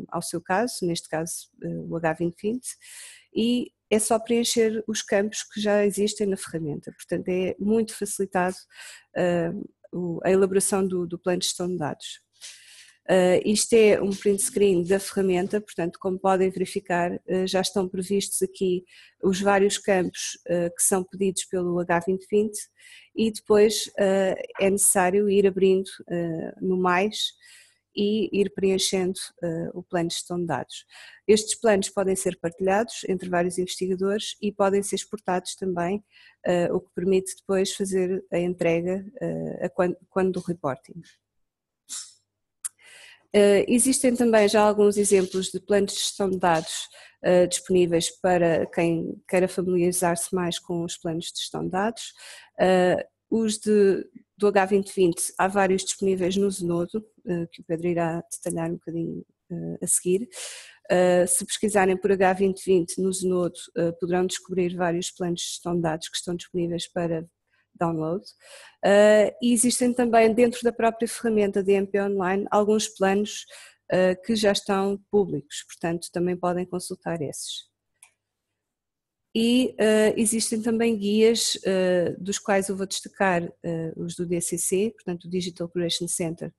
ao seu caso, neste caso o H2020, e é só preencher os campos que já existem na ferramenta, portanto é muito facilitado a elaboração do plano de gestão de dados. Isto é um print screen da ferramenta, portanto como podem verificar já estão previstos aqui os vários campos que são pedidos pelo H2020 e depois é necessário ir abrindo no mais e ir preenchendo o plano de gestão de dados. Estes planos podem ser partilhados entre vários investigadores e podem ser exportados também, o que permite depois fazer a entrega quando do reporting. Existem também já alguns exemplos de planos de gestão de dados disponíveis para quem queira familiarizar-se mais com os planos de gestão de dados. Os do H2020 há vários disponíveis no Zenodo, que o Pedro irá detalhar um bocadinho a seguir. Se pesquisarem por H2020 no Zenodo, poderão descobrir vários planos de gestão de dados que estão disponíveis para download. E existem também dentro da própria ferramenta DMP Online alguns planos que já estão públicos, portanto também podem consultar esses. E existem também guias, dos quais eu vou destacar os do DCC, portanto o Digital Curation Center,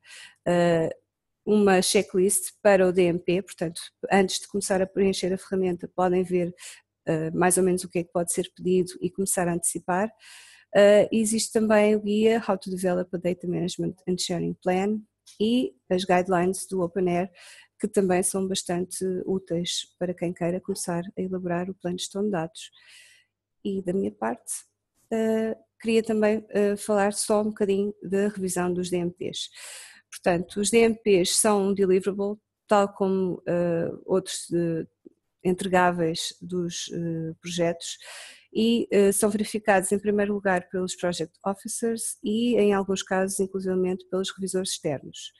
uma checklist para o DMP, portanto antes de começar a preencher a ferramenta podem ver mais ou menos o que é que pode ser pedido e começar a antecipar. Existe também o guia How to Develop a Data Management and Sharing Plan e as guidelines do OpenAIRE, que também são bastante úteis para quem queira começar a elaborar o plano de gestão de dados. E da minha parte, queria também falar só um bocadinho da revisão dos DMPs. Portanto, os DMPs são um deliverable, tal como outros entregáveis dos projetos, e são verificados em primeiro lugar pelos Project Officers e em alguns casos inclusivamente pelos revisores externos.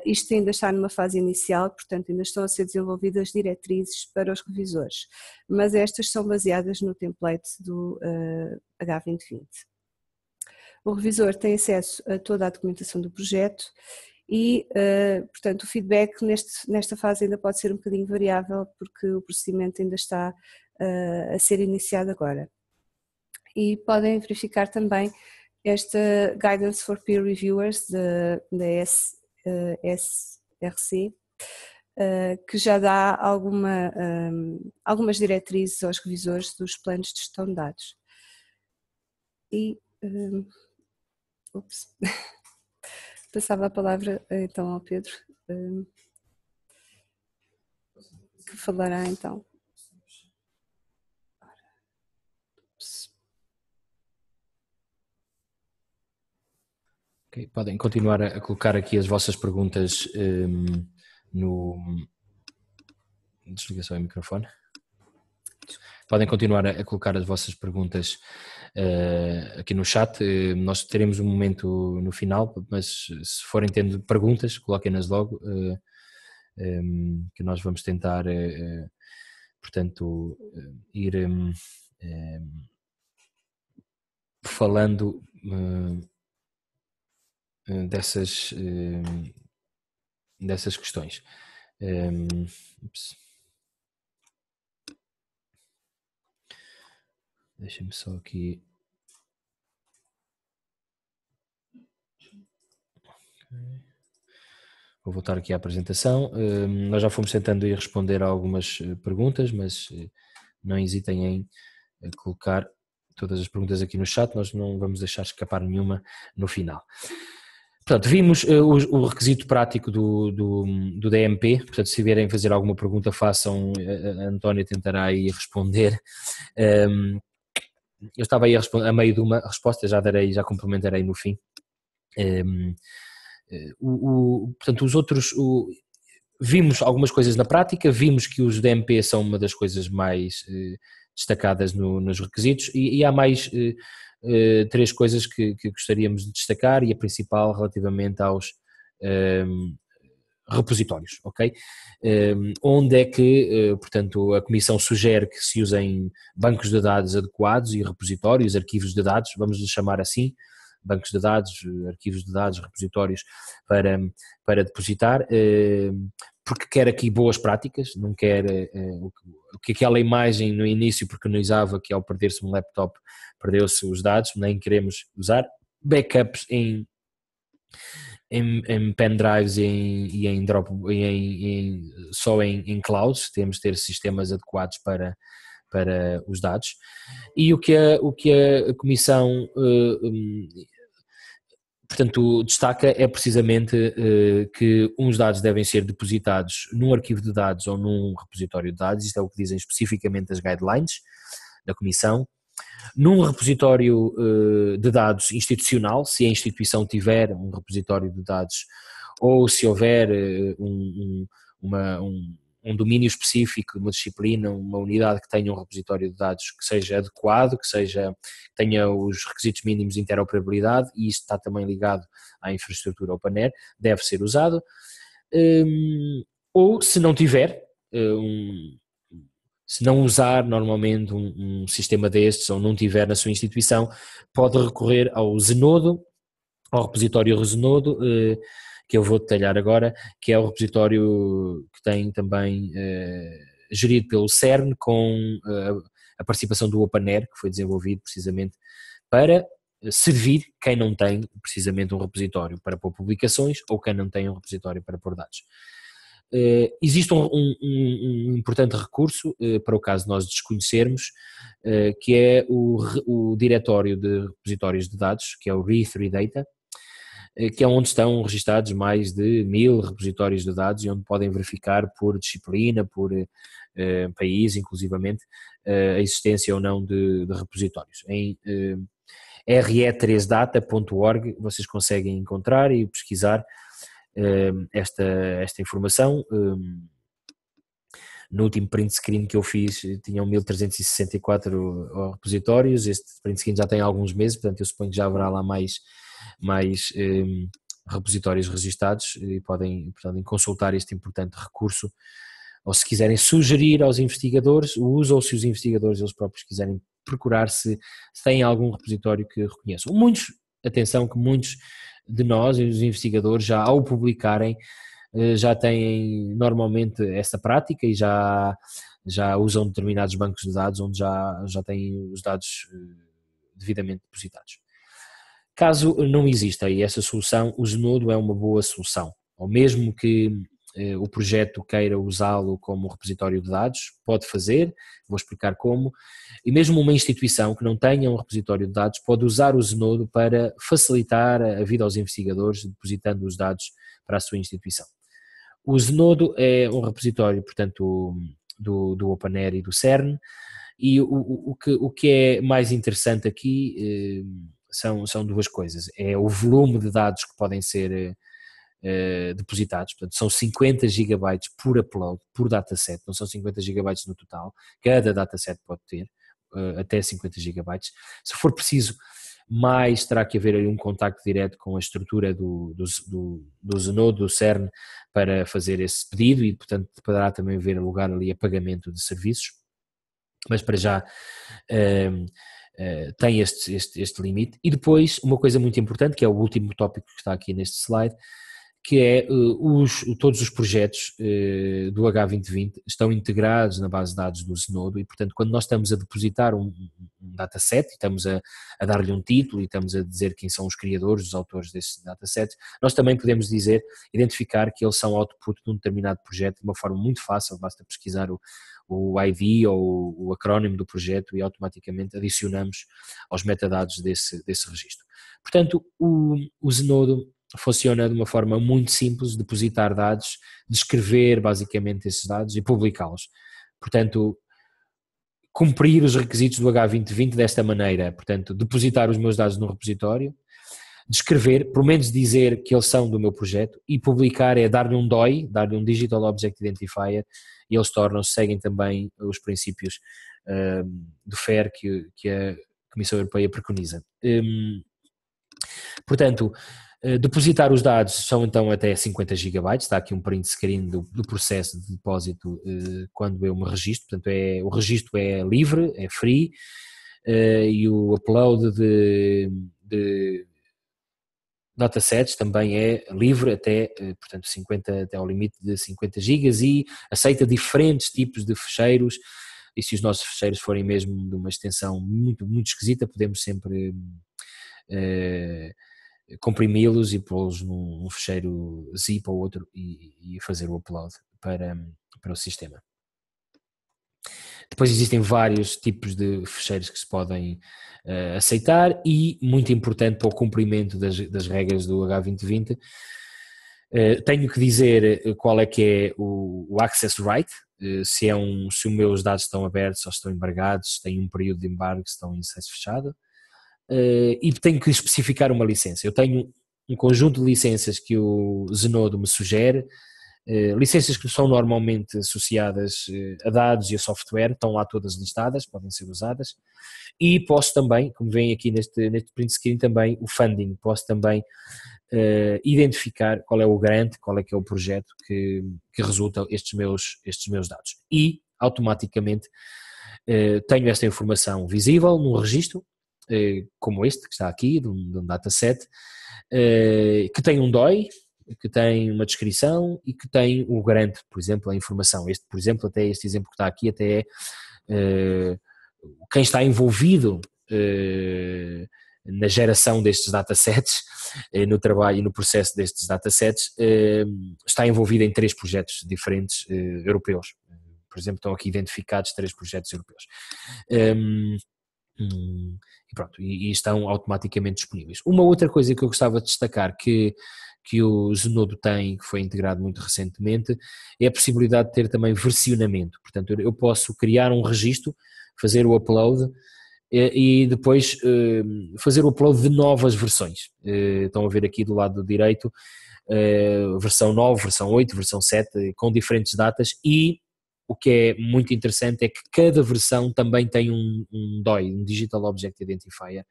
Isto ainda está numa fase inicial, portanto ainda estão a ser desenvolvidas diretrizes para os revisores, mas estas são baseadas no template do H2020. O revisor tem acesso a toda a documentação do projeto e, portanto, o feedback nesta fase ainda pode ser um bocadinho variável porque o procedimento ainda está a ser iniciado agora. E podem verificar também esta Guidance for Peer Reviewers da SRC, que já dá algumas diretrizes aos revisores dos planos de gestão de dados. E, passava a palavra então ao Pedro, que falará então. Okay, podem continuar a colocar aqui as vossas perguntas no... Desliga só o microfone. Podem continuar a colocar as vossas perguntas aqui no chat. Nós teremos um momento no final, mas se forem tendo perguntas, coloquem-nas logo, que nós vamos tentar, portanto, ir falando dessas questões. Deixem-me só aqui. Vou voltar aqui à apresentação. Nós já fomos tentando ir responder a algumas perguntas, mas não hesitem em colocar todas as perguntas aqui no chat, nós não vamos deixar escapar nenhuma no final. Portanto, vimos o requisito prático do DMP, portanto, se vierem fazer alguma pergunta, façam, a Antónia tentará aí responder. Eu estava aí a meio de uma resposta, já complementarei no fim. Portanto, os outros, vimos algumas coisas na prática, vimos que os DMP são uma das coisas mais destacadas nos requisitos e há mais três coisas que gostaríamos de destacar e a principal relativamente aos repositórios, ok? Onde é que, portanto, a Comissão sugere que se usem bancos de dados adequados e repositórios, arquivos de dados, vamos lhe chamar assim, bancos de dados, arquivos de dados, repositórios para depositar, porque quer aqui boas práticas, não quer o que aquela imagem no início preconizava, que ao perder-se um laptop perdeu-se os dados, nem queremos usar backups em pendrives e em drop, só em clouds, temos de ter sistemas adequados para os dados. E o que a Comissão portanto destaca é precisamente que uns dados devem ser depositados num arquivo de dados ou num repositório de dados, isto é o que dizem especificamente as guidelines da Comissão, num repositório de dados institucional, se a instituição tiver um repositório de dados ou se houver um domínio específico, uma disciplina, uma unidade que tenha um repositório de dados que seja adequado, que tenha os requisitos mínimos de interoperabilidade, e isto está também ligado à infraestrutura OpenAIRE, deve ser usado, ou se não tiver, se não usar normalmente um sistema destes ou não tiver na sua instituição, pode recorrer ao Zenodo, ao repositório Zenodo, que eu vou detalhar agora, que é o repositório que tem também gerido pelo CERN, com a participação do OpenAIRE, que foi desenvolvido precisamente para servir quem não tem precisamente um repositório para pôr publicações ou quem não tem um repositório para pôr dados. Existe um importante recurso, para o caso de nós desconhecermos, que é o diretório de repositórios de dados, que é o Re3Data, que é onde estão registados mais de 1000 repositórios de dados e onde podem verificar por disciplina, por país, inclusivamente, a existência ou não de repositórios. Em re3data.org vocês conseguem encontrar e pesquisar esta informação. No último print screen que eu fiz tinham 1364 repositórios, este print screen já tem alguns meses, portanto eu suponho que já haverá lá mais repositórios registados e podem consultar este importante recurso, ou se quiserem sugerir aos investigadores o uso, ou se os investigadores eles próprios quiserem procurar se têm algum repositório que reconheçam. Atenção que muitos de nós, os investigadores, já ao publicarem, já têm normalmente essa prática e já usam determinados bancos de dados onde já têm os dados devidamente depositados. Caso não exista aí essa solução, o Zenodo é uma boa solução, ou mesmo que o projeto queira usá-lo como repositório de dados, pode fazer, vou explicar como, e mesmo uma instituição que não tenha um repositório de dados pode usar o Zenodo para facilitar a vida aos investigadores, depositando os dados para a sua instituição. O Zenodo é um repositório, portanto, do OpenAIRE e do CERN, e o que é mais interessante aqui são duas coisas. É o volume de dados que podem ser depositados, portanto são 50 gigabytes por upload, por dataset, não são 50 gigabytes no total, cada dataset pode ter até 50 gigabytes. Se for preciso mais, terá que haver aí um contacto direto com a estrutura do Zenodo, do CERN, para fazer esse pedido e, portanto, poderá também haver lugar ali a pagamento de serviços, mas para já tem este limite. E depois, uma coisa muito importante, que é o último tópico que está aqui neste slide, que é todos os projetos do H2020 estão integrados na base de dados do Zenodo e, portanto, quando nós estamos a depositar um dataset e estamos a dar-lhe um título e estamos a dizer quem são os criadores, os autores desse dataset, nós também podemos identificar que eles são output de um determinado projeto de uma forma muito fácil, basta pesquisar o ID ou o acrónimo do projeto e automaticamente adicionamos aos metadados desse registro. Portanto, o Zenodo funciona de uma forma muito simples, depositar dados, descrever basicamente esses dados e publicá-los. Portanto, cumprir os requisitos do H2020 desta maneira, portanto, depositar os meus dados no repositório, descrever, pelo menos dizer que eles são do meu projeto, e publicar é dar-lhe um DOI, dar-lhe um Digital Object Identifier, e eles seguem também os princípios do FAIR que a Comissão Europeia preconiza. Portanto, depositar os dados são então até 50 GB, está aqui um print screen do processo de depósito quando eu me registro, portanto o registro é livre, é free, e o upload de datasets também é livre portanto 50, até ao limite de 50 GB e aceita diferentes tipos de ficheiros, e se os nossos ficheiros forem mesmo de uma extensão muito, muito esquisita, podemos sempre comprimi-los e pô-los num ficheiro zip ou outro e fazer o upload para o sistema. Depois existem vários tipos de ficheiros que se podem aceitar e, muito importante para o cumprimento das regras do H2020, tenho que dizer qual é que é o access right, se os meus dados estão abertos ou estão embargados, se têm um período de embargo, se estão em acesso fechado. E tenho que especificar uma licença. Eu tenho um conjunto de licenças que o Zenodo me sugere, licenças que são normalmente associadas a dados e a software, estão lá todas listadas, podem ser usadas, e posso também, como vem aqui neste print screen, também o funding, posso também identificar qual é o grant, qual é que é o projeto que resulta estes meus dados, e automaticamente tenho esta informação visível num registro, como este que está aqui, de um dataset, que tem um DOI, que tem uma descrição e que tem o grant, por exemplo, a informação. Por exemplo, até este exemplo que está aqui até é quem está envolvido na geração destes datasets, no trabalho e no processo destes datasets, está envolvido em 3 projetos diferentes europeus. Por exemplo, estão aqui identificados 3 projetos europeus. E pronto, e estão automaticamente disponíveis. Uma outra coisa que eu gostava de destacar que o Zenodo tem, que foi integrado muito recentemente, é a possibilidade de ter também versionamento. Portanto, eu posso criar um registro, fazer o upload e depois fazer o upload de novas versões. Estão a ver aqui do lado direito, versão 9, versão 8, versão 7, com diferentes datas, e o que é muito interessante é que cada versão também tem um DOI, um Digital Object Identifier,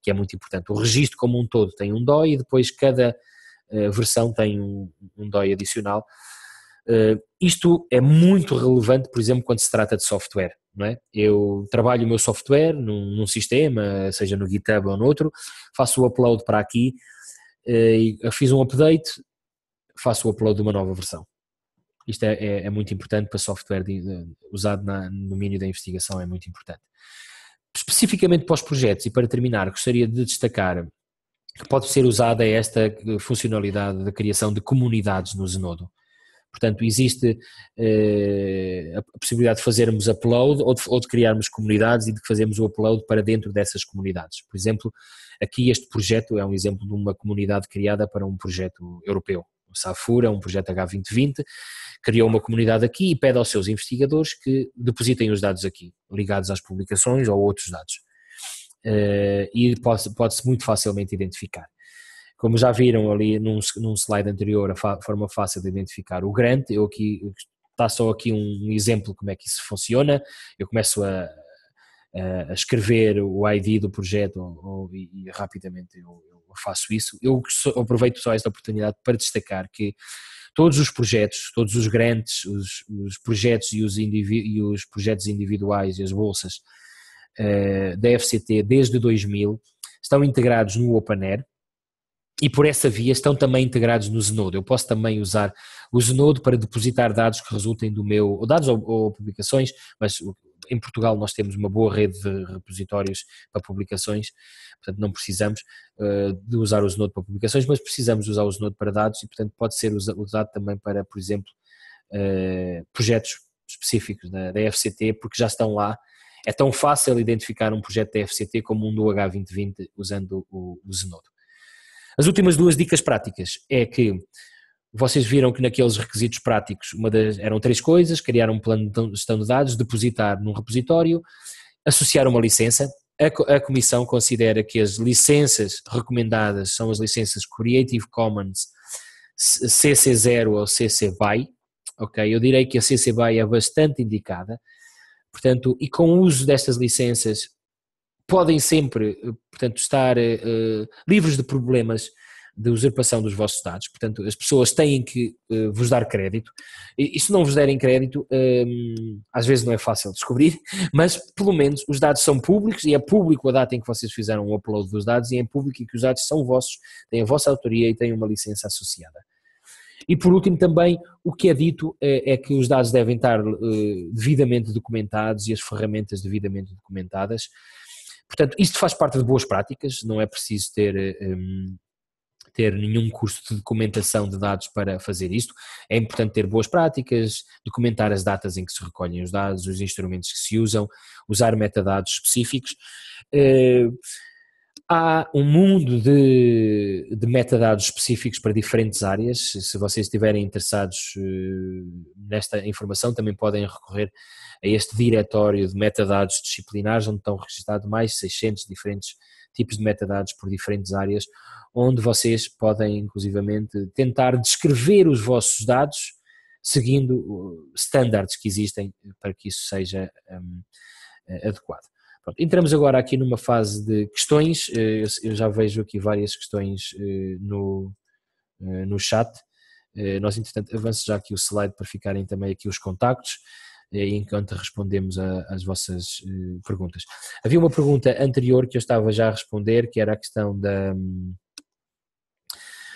que é muito importante. O registro como um todo tem um DOI e depois cada versão tem um DOI adicional. Isto é muito relevante, por exemplo, quando se trata de software, não é? Eu trabalho o meu software num sistema, seja no GitHub ou noutro, faço o upload para aqui, fiz um update, faço o upload de uma nova versão. Isto é muito importante para software usado no domínio da investigação, é muito importante. Especificamente para os projetos, e para terminar, gostaria de destacar que pode ser usada esta funcionalidade da criação de comunidades no Zenodo. Portanto, existe a possibilidade de fazermos upload ou de criarmos comunidades e de fazermos o upload para dentro dessas comunidades. Por exemplo, aqui este projeto é um exemplo de uma comunidade criada para um projeto europeu. O SAFUR é um projeto H2020, criou uma comunidade aqui e pede aos seus investigadores que depositem os dados aqui, ligados às publicações ou outros dados. E pode-se muito facilmente identificar. Como já viram ali num slide anterior, a forma fácil de identificar o grant, está só aqui um exemplo de como é que isso funciona. Eu começo a escrever o ID do projeto e rapidamente eu faço isso. Eu aproveito só esta oportunidade para destacar que todos os projetos, todos os grants, os projetos e os projetos individuais e as bolsas da FCT desde 2000 estão integrados no OpenAIRE e por essa via estão também integrados no Zenodo. Eu posso também usar o Zenodo para depositar dados que resultem do meu, dados ou publicações, mas em Portugal nós temos uma boa rede de repositórios para publicações, portanto não precisamos de usar o Zenodo para publicações, mas precisamos usar o Zenodo para dados e portanto pode ser usado também para, por exemplo, projetos específicos da FCT, porque já estão lá. É tão fácil identificar um projeto da FCT como um do H2020 usando o Zenodo. As últimas 2 dicas práticas é que vocês viram que naqueles requisitos práticos eram 3 coisas: criar um plano de gestão de dados, depositar num repositório, associar uma licença. A Comissão considera que as licenças recomendadas são as licenças Creative Commons CC0 ou CC BY. Ok, eu direi que a CC BY é bastante indicada, portanto, e com o uso destas licenças podem sempre, portanto, estar livres de problemas de usurpação dos vossos dados. Portanto, as pessoas têm que vos dar crédito, e se não vos derem crédito, às vezes não é fácil descobrir, mas pelo menos os dados são públicos e é público a data em que vocês fizeram o upload dos dados e é público que os dados são vossos, têm a vossa autoria e têm uma licença associada. E por último também, o que é dito é que os dados devem estar devidamente documentados e as ferramentas devidamente documentadas. Portanto, isto faz parte de boas práticas, não é preciso ter nenhum curso de documentação de dados para fazer isto. É importante ter boas práticas, documentar as datas em que se recolhem os dados, os instrumentos que se usam, usar metadados específicos. Há um mundo de metadados específicos para diferentes áreas. Se vocês estiverem interessados nesta informação, também podem recorrer a este diretório de metadados disciplinares, onde estão registrados mais de 600 diferentes tipos de metadados por diferentes áreas, onde vocês podem, inclusivamente, tentar descrever os vossos dados seguindo standards que existem para que isso seja adequado. Pronto, entramos agora aqui numa fase de questões. Eu já vejo aqui várias questões no chat. Nós, entretanto, avanço já aqui o slide para ficarem também aqui os contactos, enquanto respondemos às vossas perguntas. Havia uma pergunta anterior que eu estava já a responder, que era a questão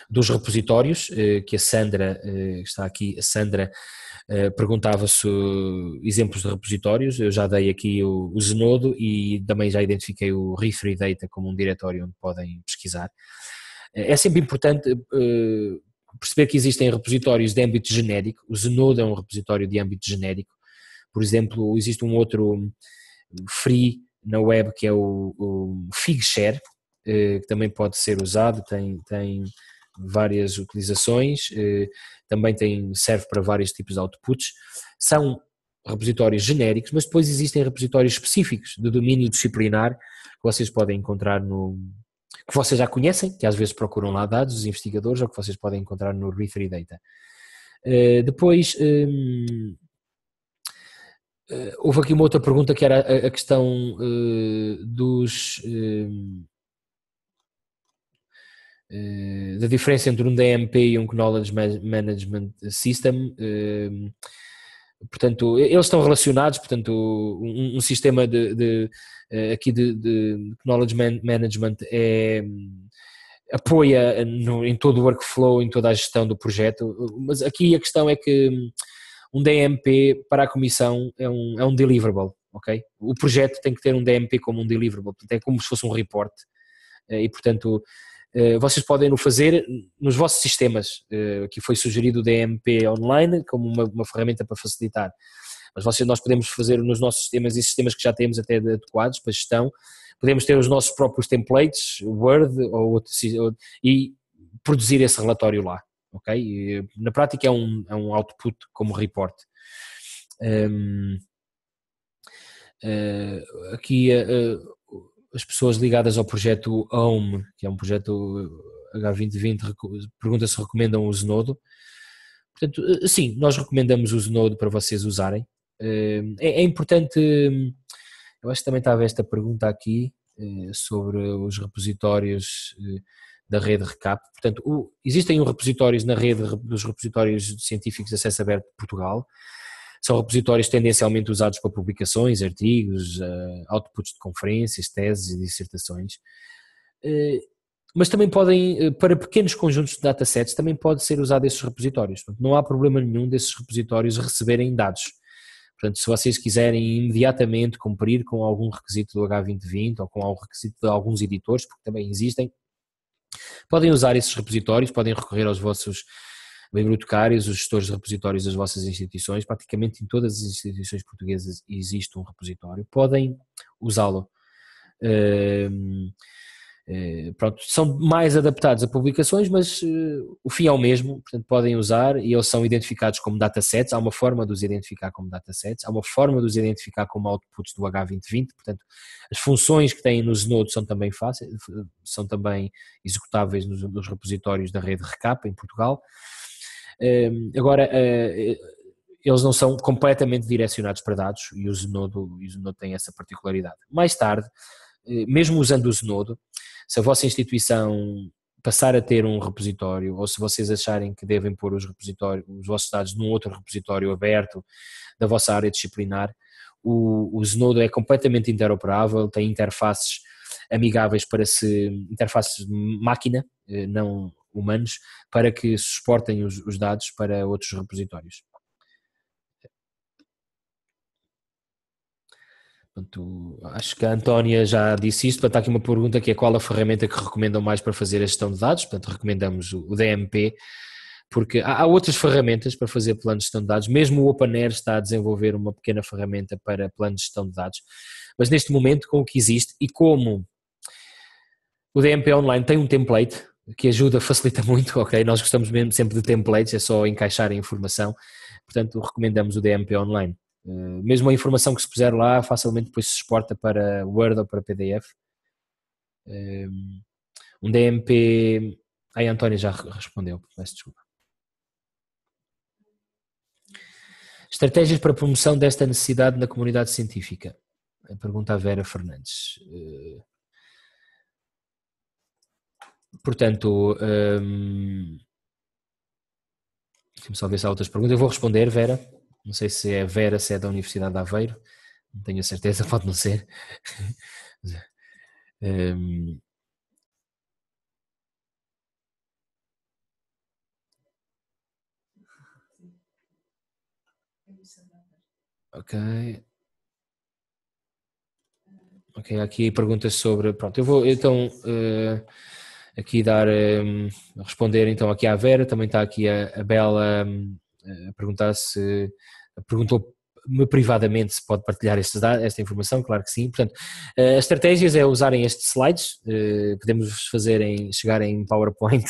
dos repositórios, que a Sandra, está aqui, a Sandra Perguntava-se exemplos de repositórios. Eu já dei aqui o Zenodo e também já identifiquei o ReFreeData como um diretório onde podem pesquisar. É sempre importante perceber que existem repositórios de âmbito genérico. O Zenodo é um repositório de âmbito genérico. Por exemplo, existe um outro free na web que é o Figshare, que também pode ser usado, tem várias utilizações, também serve para vários tipos de outputs. São repositórios genéricos, mas depois existem repositórios específicos de domínio disciplinar que vocês podem encontrar que vocês já conhecem, que às vezes procuram lá dados, os investigadores, ou que vocês podem encontrar no ReFreeData. Depois, houve aqui uma outra pergunta que era a questão da diferença entre um DMP e um Knowledge Management System. Portanto, eles estão relacionados, portanto, um sistema aqui de Knowledge Management apoia em todo o workflow, em toda a gestão do projeto, mas aqui a questão é que um DMP para a comissão é um deliverable, ok? O projeto tem que ter um DMP como um deliverable, portanto, é como se fosse um report, e portanto vocês podem o fazer nos vossos sistemas. Aqui foi sugerido o DMP online como uma ferramenta para facilitar, mas nós podemos fazer nos nossos sistemas e sistemas que já temos até adequados para gestão. Podemos ter os nossos próprios templates, Word ou outro, e produzir esse relatório lá, ok? E, na prática é um output como report. Aqui as pessoas ligadas ao projeto Home, que é um projeto H2020, pergunta se recomendam o Zenodo. Portanto, sim, nós recomendamos o Zenodo para vocês usarem. É importante, eu acho que também estava esta pergunta aqui sobre os repositórios da rede RECAP. Portanto, existem repositórios na rede dos repositórios científicos de acesso aberto de Portugal. São repositórios tendencialmente usados para publicações, artigos, outputs de conferências, teses e dissertações, mas também podem, para pequenos conjuntos de datasets, também pode ser usado esses repositórios. Portanto, não há problema nenhum desses repositórios receberem dados. Portanto, se vocês quiserem imediatamente cumprir com algum requisito do H2020 ou com algum requisito de alguns editores, porque também existem, podem usar esses repositórios, podem recorrer aos vossos bibliotecários, os gestores de repositórios das vossas instituições. Praticamente em todas as instituições portuguesas existe um repositório, podem usá-lo. Pronto, são mais adaptados a publicações, mas o fim é o mesmo, portanto podem usar, e eles são identificados como datasets. Há uma forma de os identificar como datasets, há uma forma de os identificar como outputs do H2020, portanto as funções que têm no Zenodo são também fáceis, são também executáveis nos repositórios da rede RECAP em Portugal. Agora, eles não são completamente direcionados para dados, e o Zenodo tem essa particularidade. Mais tarde, mesmo usando o Zenodo, se a vossa instituição passar a ter um repositório, ou se vocês acharem que devem pôr os vossos dados num outro repositório aberto da vossa área disciplinar, o Zenodo é completamente interoperável, tem interfaces amigáveis interfaces de máquina, não humanos, para que suportem os dados para outros repositórios. Portanto, acho que a Antónia já disse isto. Está aqui uma pergunta que é: qual a ferramenta que recomendam mais para fazer a gestão de dados? Portanto, recomendamos o DMP, porque há outras ferramentas para fazer plano de gestão de dados. Mesmo o OpenAIRE está a desenvolver uma pequena ferramenta para plano de gestão de dados, mas neste momento, com o que existe e como o DMP Online tem um template que ajuda, facilita muito, ok? Nós gostamos mesmo sempre de templates, é só encaixar a informação, portanto recomendamos o DMP Online. Mesmo a informação que se puser lá, facilmente depois se exporta para Word ou para PDF. Um DMP... Aí a Antónia já respondeu, peço desculpa. Estratégias para promoção desta necessidade na comunidade científica? A pergunta a Vera Fernandes. Portanto, deixa-me só ver se há outras perguntas. Eu vou responder, Vera. Não sei se é Vera, se é da Universidade de Aveiro. Não tenho a certeza, pode não ser. Ok. Ok, aqui perguntas sobre, pronto, eu vou então aqui dar, responder então aqui à Vera, também está aqui a Bela a perguntar se, perguntou-me privadamente se pode partilhar esta informação, claro que sim. Portanto, as estratégias é usarem estes slides, podemos chegar em PowerPoint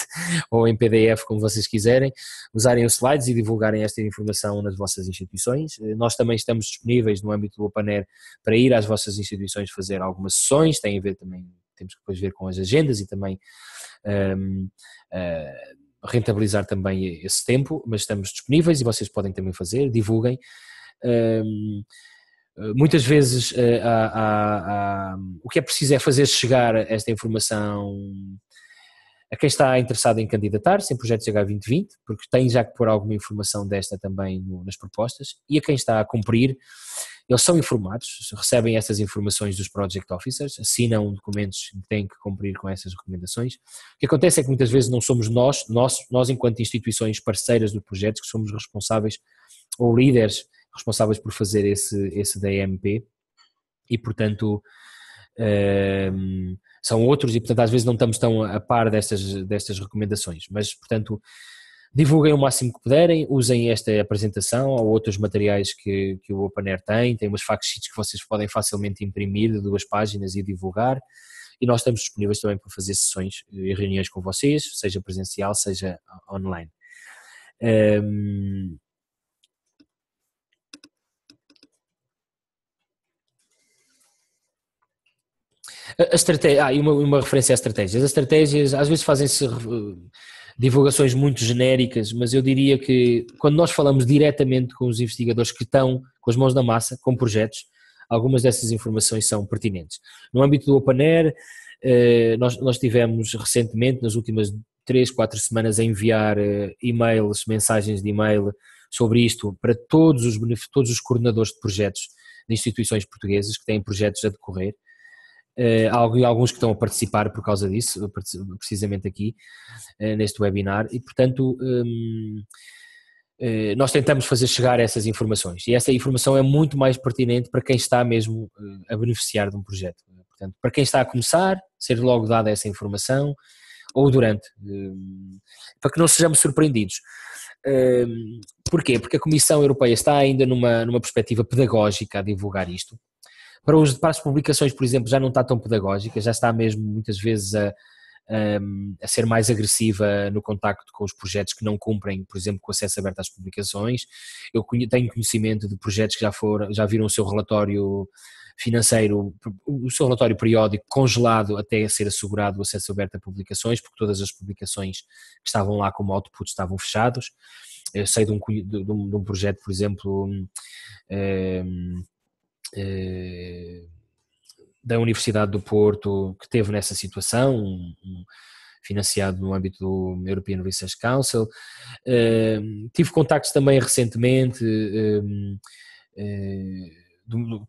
ou em PDF, como vocês quiserem, usarem os slides e divulgarem esta informação nas vossas instituições. Nós também estamos disponíveis no âmbito do OpenAir para ir às vossas instituições fazer algumas sessões, tem a ver também, temos que depois ver com as agendas e também rentabilizar também esse tempo, mas estamos disponíveis e vocês podem também fazer, divulguem. Muitas vezes o que é preciso é fazer chegar esta informação a quem está interessado em candidatar-se em projetos H2020, porque tem já que pôr alguma informação desta também nas propostas, e a quem está a cumprir, eles são informados, recebem essas informações dos Project Officers, assinam documentos que têm que cumprir com essas recomendações. O que acontece é que muitas vezes não somos nós enquanto instituições parceiras do projeto, que somos responsáveis, ou líderes responsáveis por fazer esse DMP, e portanto são outros, e portanto às vezes não estamos tão a par destas recomendações, mas portanto divulguem o máximo que puderem, usem esta apresentação ou outros materiais que o OpenAir tem umas fact sheets que vocês podem facilmente imprimir de 2 páginas e divulgar, e nós estamos disponíveis também para fazer sessões e reuniões com vocês, seja presencial, seja online. A estratégia, e uma referência às estratégias. As estratégias às vezes fazem-se divulgações muito genéricas, mas eu diria que quando nós falamos diretamente com os investigadores que estão com as mãos na massa, com projetos, algumas dessas informações são pertinentes. No âmbito do OpenAir, nós tivemos recentemente, nas últimas 3, 4 semanas, a enviar e-mails, mensagens de e-mail sobre isto para todos os coordenadores de projetos de instituições portuguesas que têm projetos a decorrer. Alguns que estão a participar por causa disso, precisamente aqui, neste webinar, e portanto nós tentamos fazer chegar essas informações, e essa informação é muito mais pertinente para quem está mesmo a beneficiar de um projeto. Portanto, para quem está a começar, ser logo dada essa informação, ou durante, para que não sejamos surpreendidos. Porquê? Porque a Comissão Europeia está ainda numa perspectiva pedagógica a divulgar isto. Para as publicações, por exemplo, já não está tão pedagógica, já está mesmo muitas vezes a ser mais agressiva no contacto com os projetos que não cumprem, por exemplo, com acesso aberto às publicações. Eu tenho conhecimento de projetos que já viram o seu relatório financeiro, o seu relatório periódico congelado até ser assegurado o acesso aberto a publicações, porque todas as publicações que estavam lá como output estavam fechados. Eu sei de um projeto, por exemplo, da Universidade do Porto, que teve nessa situação, financiado no âmbito do European Research Council. Tive contactos também recentemente,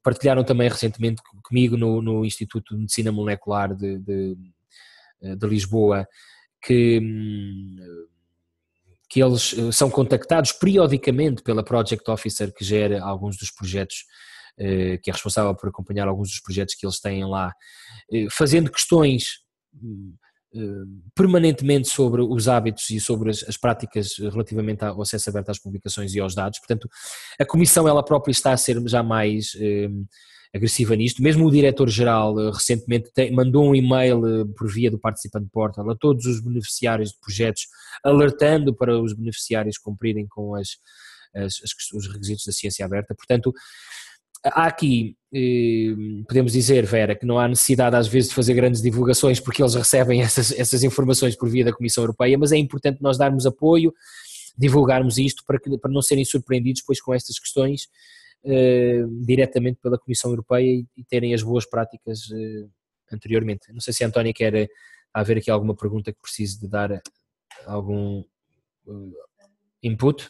partilharam também recentemente comigo no Instituto de Medicina Molecular de Lisboa, que eles são contactados periodicamente pela Project Officer que gera alguns dos projetos, que é responsável por acompanhar alguns dos projetos que eles têm lá, fazendo questões permanentemente sobre os hábitos e sobre as práticas relativamente ao acesso aberto às publicações e aos dados. Portanto, a Comissão ela própria está a ser já mais agressiva nisto. Mesmo o diretor-geral recentemente mandou um e-mail por via do Participant Portal a todos os beneficiários de projetos, alertando para os beneficiários cumprirem com os requisitos da ciência aberta. Portanto, há aqui, podemos dizer, Vera, que não há necessidade às vezes de fazer grandes divulgações porque eles recebem essas informações por via da Comissão Europeia, mas é importante nós darmos apoio, divulgarmos isto para não serem surpreendidos depois com estas questões diretamente pela Comissão Europeia e terem as boas práticas anteriormente. Não sei se a Antónia quer haver aqui alguma pergunta que precise de dar algum input.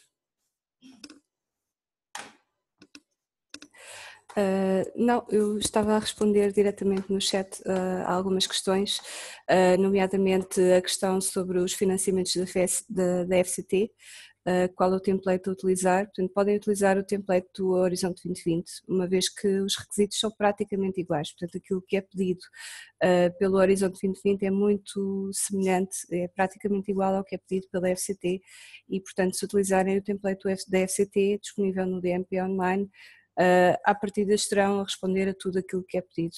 Não, eu estava a responder diretamente no chat a algumas questões, nomeadamente a questão sobre os financiamentos da FCT, qual é o template a utilizar. Portanto, podem utilizar o template do Horizonte 2020, uma vez que os requisitos são praticamente iguais. Portanto, aquilo que é pedido pelo Horizonte 2020 é muito semelhante, é praticamente igual ao que é pedido pela FCT e, portanto, se utilizarem o template da FCT disponível no DMP Online, à partida estarão a responder a tudo aquilo que é pedido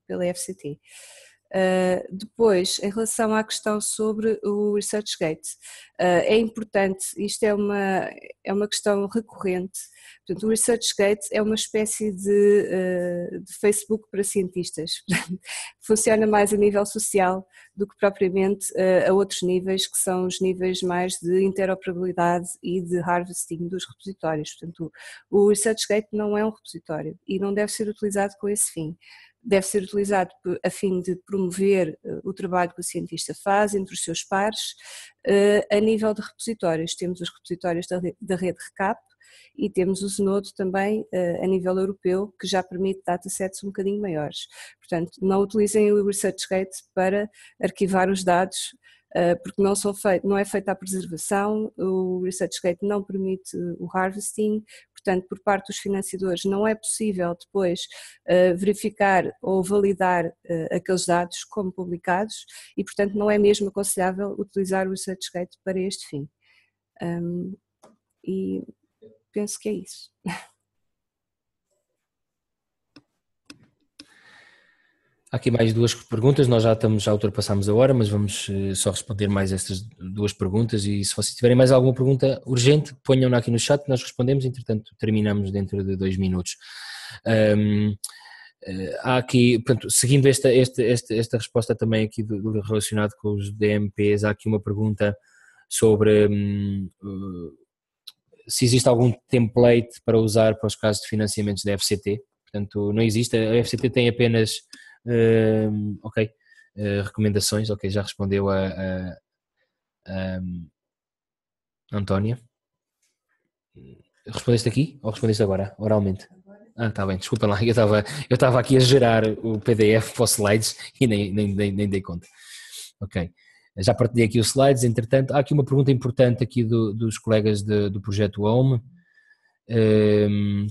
pela FCT. Depois, em relação à questão sobre o ResearchGate, é importante, isto é uma questão recorrente, portanto o ResearchGate é uma espécie de Facebook para cientistas, funciona mais a nível social do que propriamente a outros níveis, que são os níveis mais de interoperabilidade e de harvesting dos repositórios. Portanto, o ResearchGate não é um repositório e não deve ser utilizado com esse fim. Deve ser utilizado a fim de promover o trabalho que o cientista faz entre os seus pares. A nível de repositórios, temos os repositórios da rede RECAP e temos o Zenodo também a nível europeu, que já permite datasets um bocadinho maiores. Portanto, não utilizem o ResearchGate para arquivar os dados, porque não é feita a preservação, o ResearchGate não permite o harvesting, portanto, por parte dos financiadores não é possível depois verificar ou validar aqueles dados como publicados e, portanto, não é mesmo aconselhável utilizar o ResearchGate para este fim. E penso que é isso. Há aqui mais duas perguntas, nós já ultrapassámos a hora, mas vamos só responder mais estas duas perguntas e se vocês tiverem mais alguma pergunta urgente, ponham-na aqui no chat, nós respondemos, entretanto terminamos dentro de 2 minutos. Há aqui, portanto, seguindo esta resposta também aqui relacionado com os DMPs, há aqui uma pergunta sobre se existe algum template para usar para os casos de financiamentos da FCT. Portanto, não existe, a FCT tem apenas recomendações, já respondeu a Antónia. Respondeste aqui ou respondeste agora, oralmente? Está bem, desculpa lá, eu estava aqui a gerar o PDF para os slides e nem dei conta. Ok, já partilhei aqui os slides, entretanto, há aqui uma pergunta importante aqui dos colegas do projeto Home.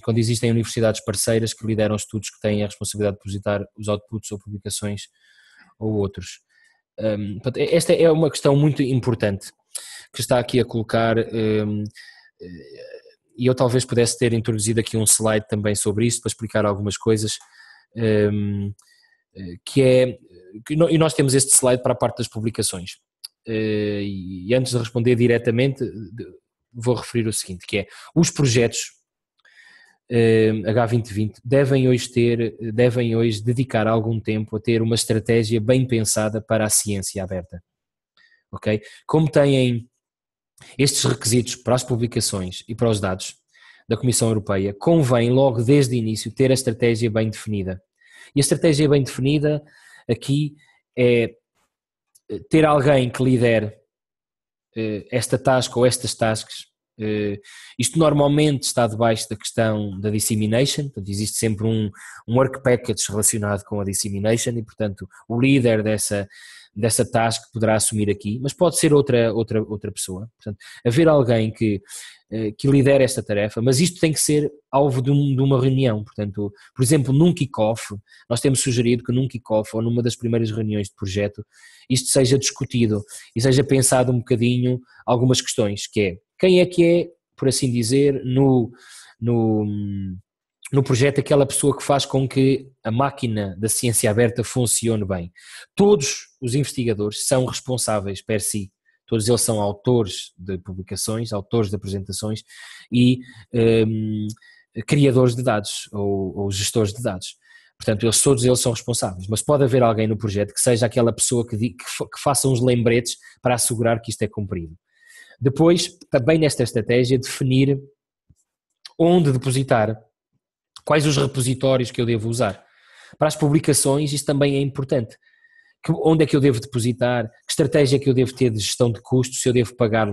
Quando existem universidades parceiras que lideram estudos que têm a responsabilidade de depositar os outputs ou publicações ou outros. Esta é uma questão muito importante que está aqui a colocar e eu talvez pudesse ter introduzido aqui um slide também sobre isso para explicar algumas coisas, e nós temos este slide para a parte das publicações e antes de responder diretamente vou referir o seguinte, que é os projetos H2020 devem hoje dedicar algum tempo a ter uma estratégia bem pensada para a ciência aberta, ok? Como têm estes requisitos para as publicações e para os dados da Comissão Europeia, convém logo desde o início ter a estratégia bem definida. E a estratégia bem definida aqui é ter alguém que lidere esta task ou estas tasks. Isto normalmente está debaixo da questão da dissemination, portanto existe sempre um work package relacionado com a dissemination e portanto o líder dessa task poderá assumir aqui, mas pode ser outra pessoa, portanto haver alguém que lidere esta tarefa, mas isto tem que ser alvo de uma reunião, portanto, por exemplo, num kick-off, nós temos sugerido que num kick-off ou numa das primeiras reuniões de projeto, isto seja discutido e seja pensado um bocadinho algumas questões, que é, por assim dizer, no projeto aquela pessoa que faz com que a máquina da ciência aberta funcione bem. Todos os investigadores são responsáveis per si. Todos eles são autores de publicações, autores de apresentações e criadores de dados ou gestores de dados. Portanto, todos eles são responsáveis, mas pode haver alguém no projeto que seja aquela pessoa que faça uns lembretes para assegurar que isto é cumprido. Depois, também nesta estratégia, definir onde depositar, quais os repositórios que eu devo usar. Para as publicações, isto também é importante. Onde é que eu devo depositar, que estratégia é que eu devo ter de gestão de custos, se eu devo pagar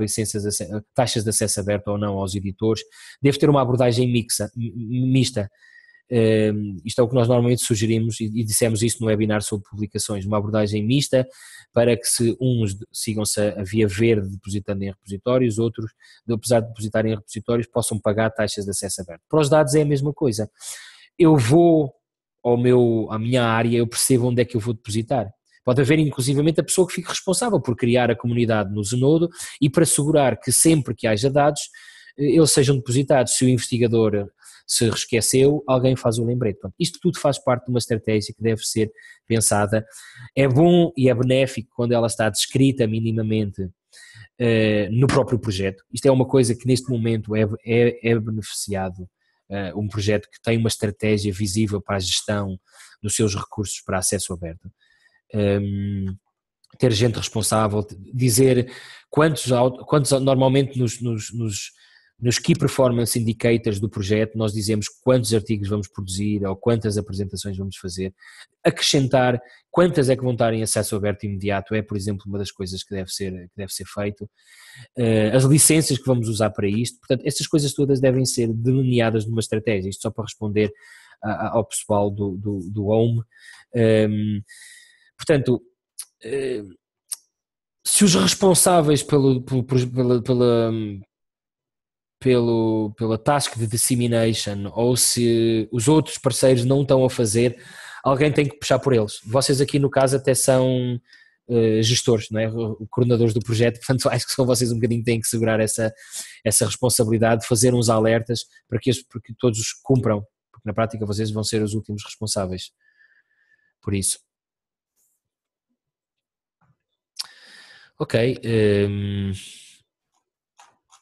taxas de acesso aberto ou não aos editores, devo ter uma abordagem mista, Isto é o que nós normalmente sugerimos e dissemos isso no webinar sobre publicações, uma abordagem mista para que se uns sigam-se a via verde depositando em repositórios, outros, apesar de depositarem em repositórios, possam pagar taxas de acesso aberto. Para os dados é a mesma coisa. Eu vou à minha área, eu percebo onde é que eu vou depositar. Pode haver inclusivamente a pessoa que fique responsável por criar a comunidade no Zenodo e para assegurar que sempre que haja dados, eles sejam depositados. Se o investigador se esqueceu, alguém faz o lembrete. Pronto, isto tudo faz parte de uma estratégia que deve ser pensada. É bom e é benéfico quando ela está descrita minimamente no próprio projeto. Isto é uma coisa que neste momento é beneficiado, um projeto que tem uma estratégia visível para a gestão dos seus recursos para acesso aberto. Ter gente responsável, dizer quantos normalmente nos Key Performance Indicators do projeto nós dizemos quantos artigos vamos produzir ou quantas apresentações vamos fazer, acrescentar quantas é que vão estar em acesso aberto imediato é, por exemplo, uma das coisas que deve ser feito, as licenças que vamos usar para isto, portanto, estas coisas todas devem ser delineadas numa estratégia, isto só para responder ao pessoal do Home. Portanto, se os responsáveis pela task de dissemination ou se os outros parceiros não estão a fazer, alguém tem que puxar por eles. Vocês aqui no caso até são gestores, não é? Coordenadores do projeto, portanto acho que são vocês um bocadinho que têm que segurar essa responsabilidade de fazer uns alertas para que todos cumpram, porque na prática vocês vão ser os últimos responsáveis por isso. Ok,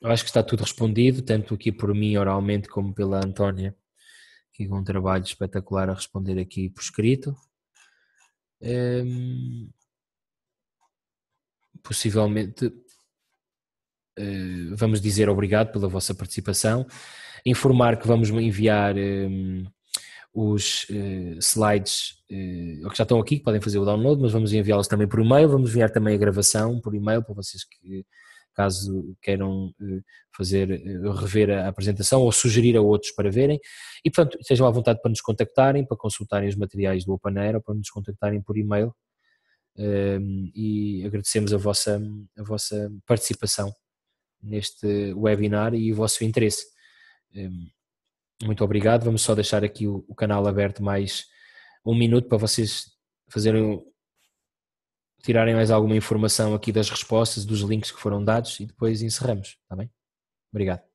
eu acho que está tudo respondido, tanto aqui por mim oralmente como pela Antónia, aqui com um trabalho espetacular a responder aqui por escrito. Possivelmente vamos dizer obrigado pela vossa participação, informar que vamos enviar os slides que já estão aqui, que podem fazer o download, mas vamos enviá-los também por e-mail, vamos enviar também a gravação por e-mail para vocês que, caso queiram rever a apresentação ou sugerir a outros para verem, e portanto estejam à vontade para nos contactarem, para consultarem os materiais do OpenAir ou para nos contactarem por e-mail, e agradecemos a vossa participação neste webinar e o vosso interesse. Muito obrigado, vamos só deixar aqui o canal aberto mais um minuto para vocês tirarem mais alguma informação aqui das respostas, dos links que foram dados e depois encerramos, está bem? Obrigado.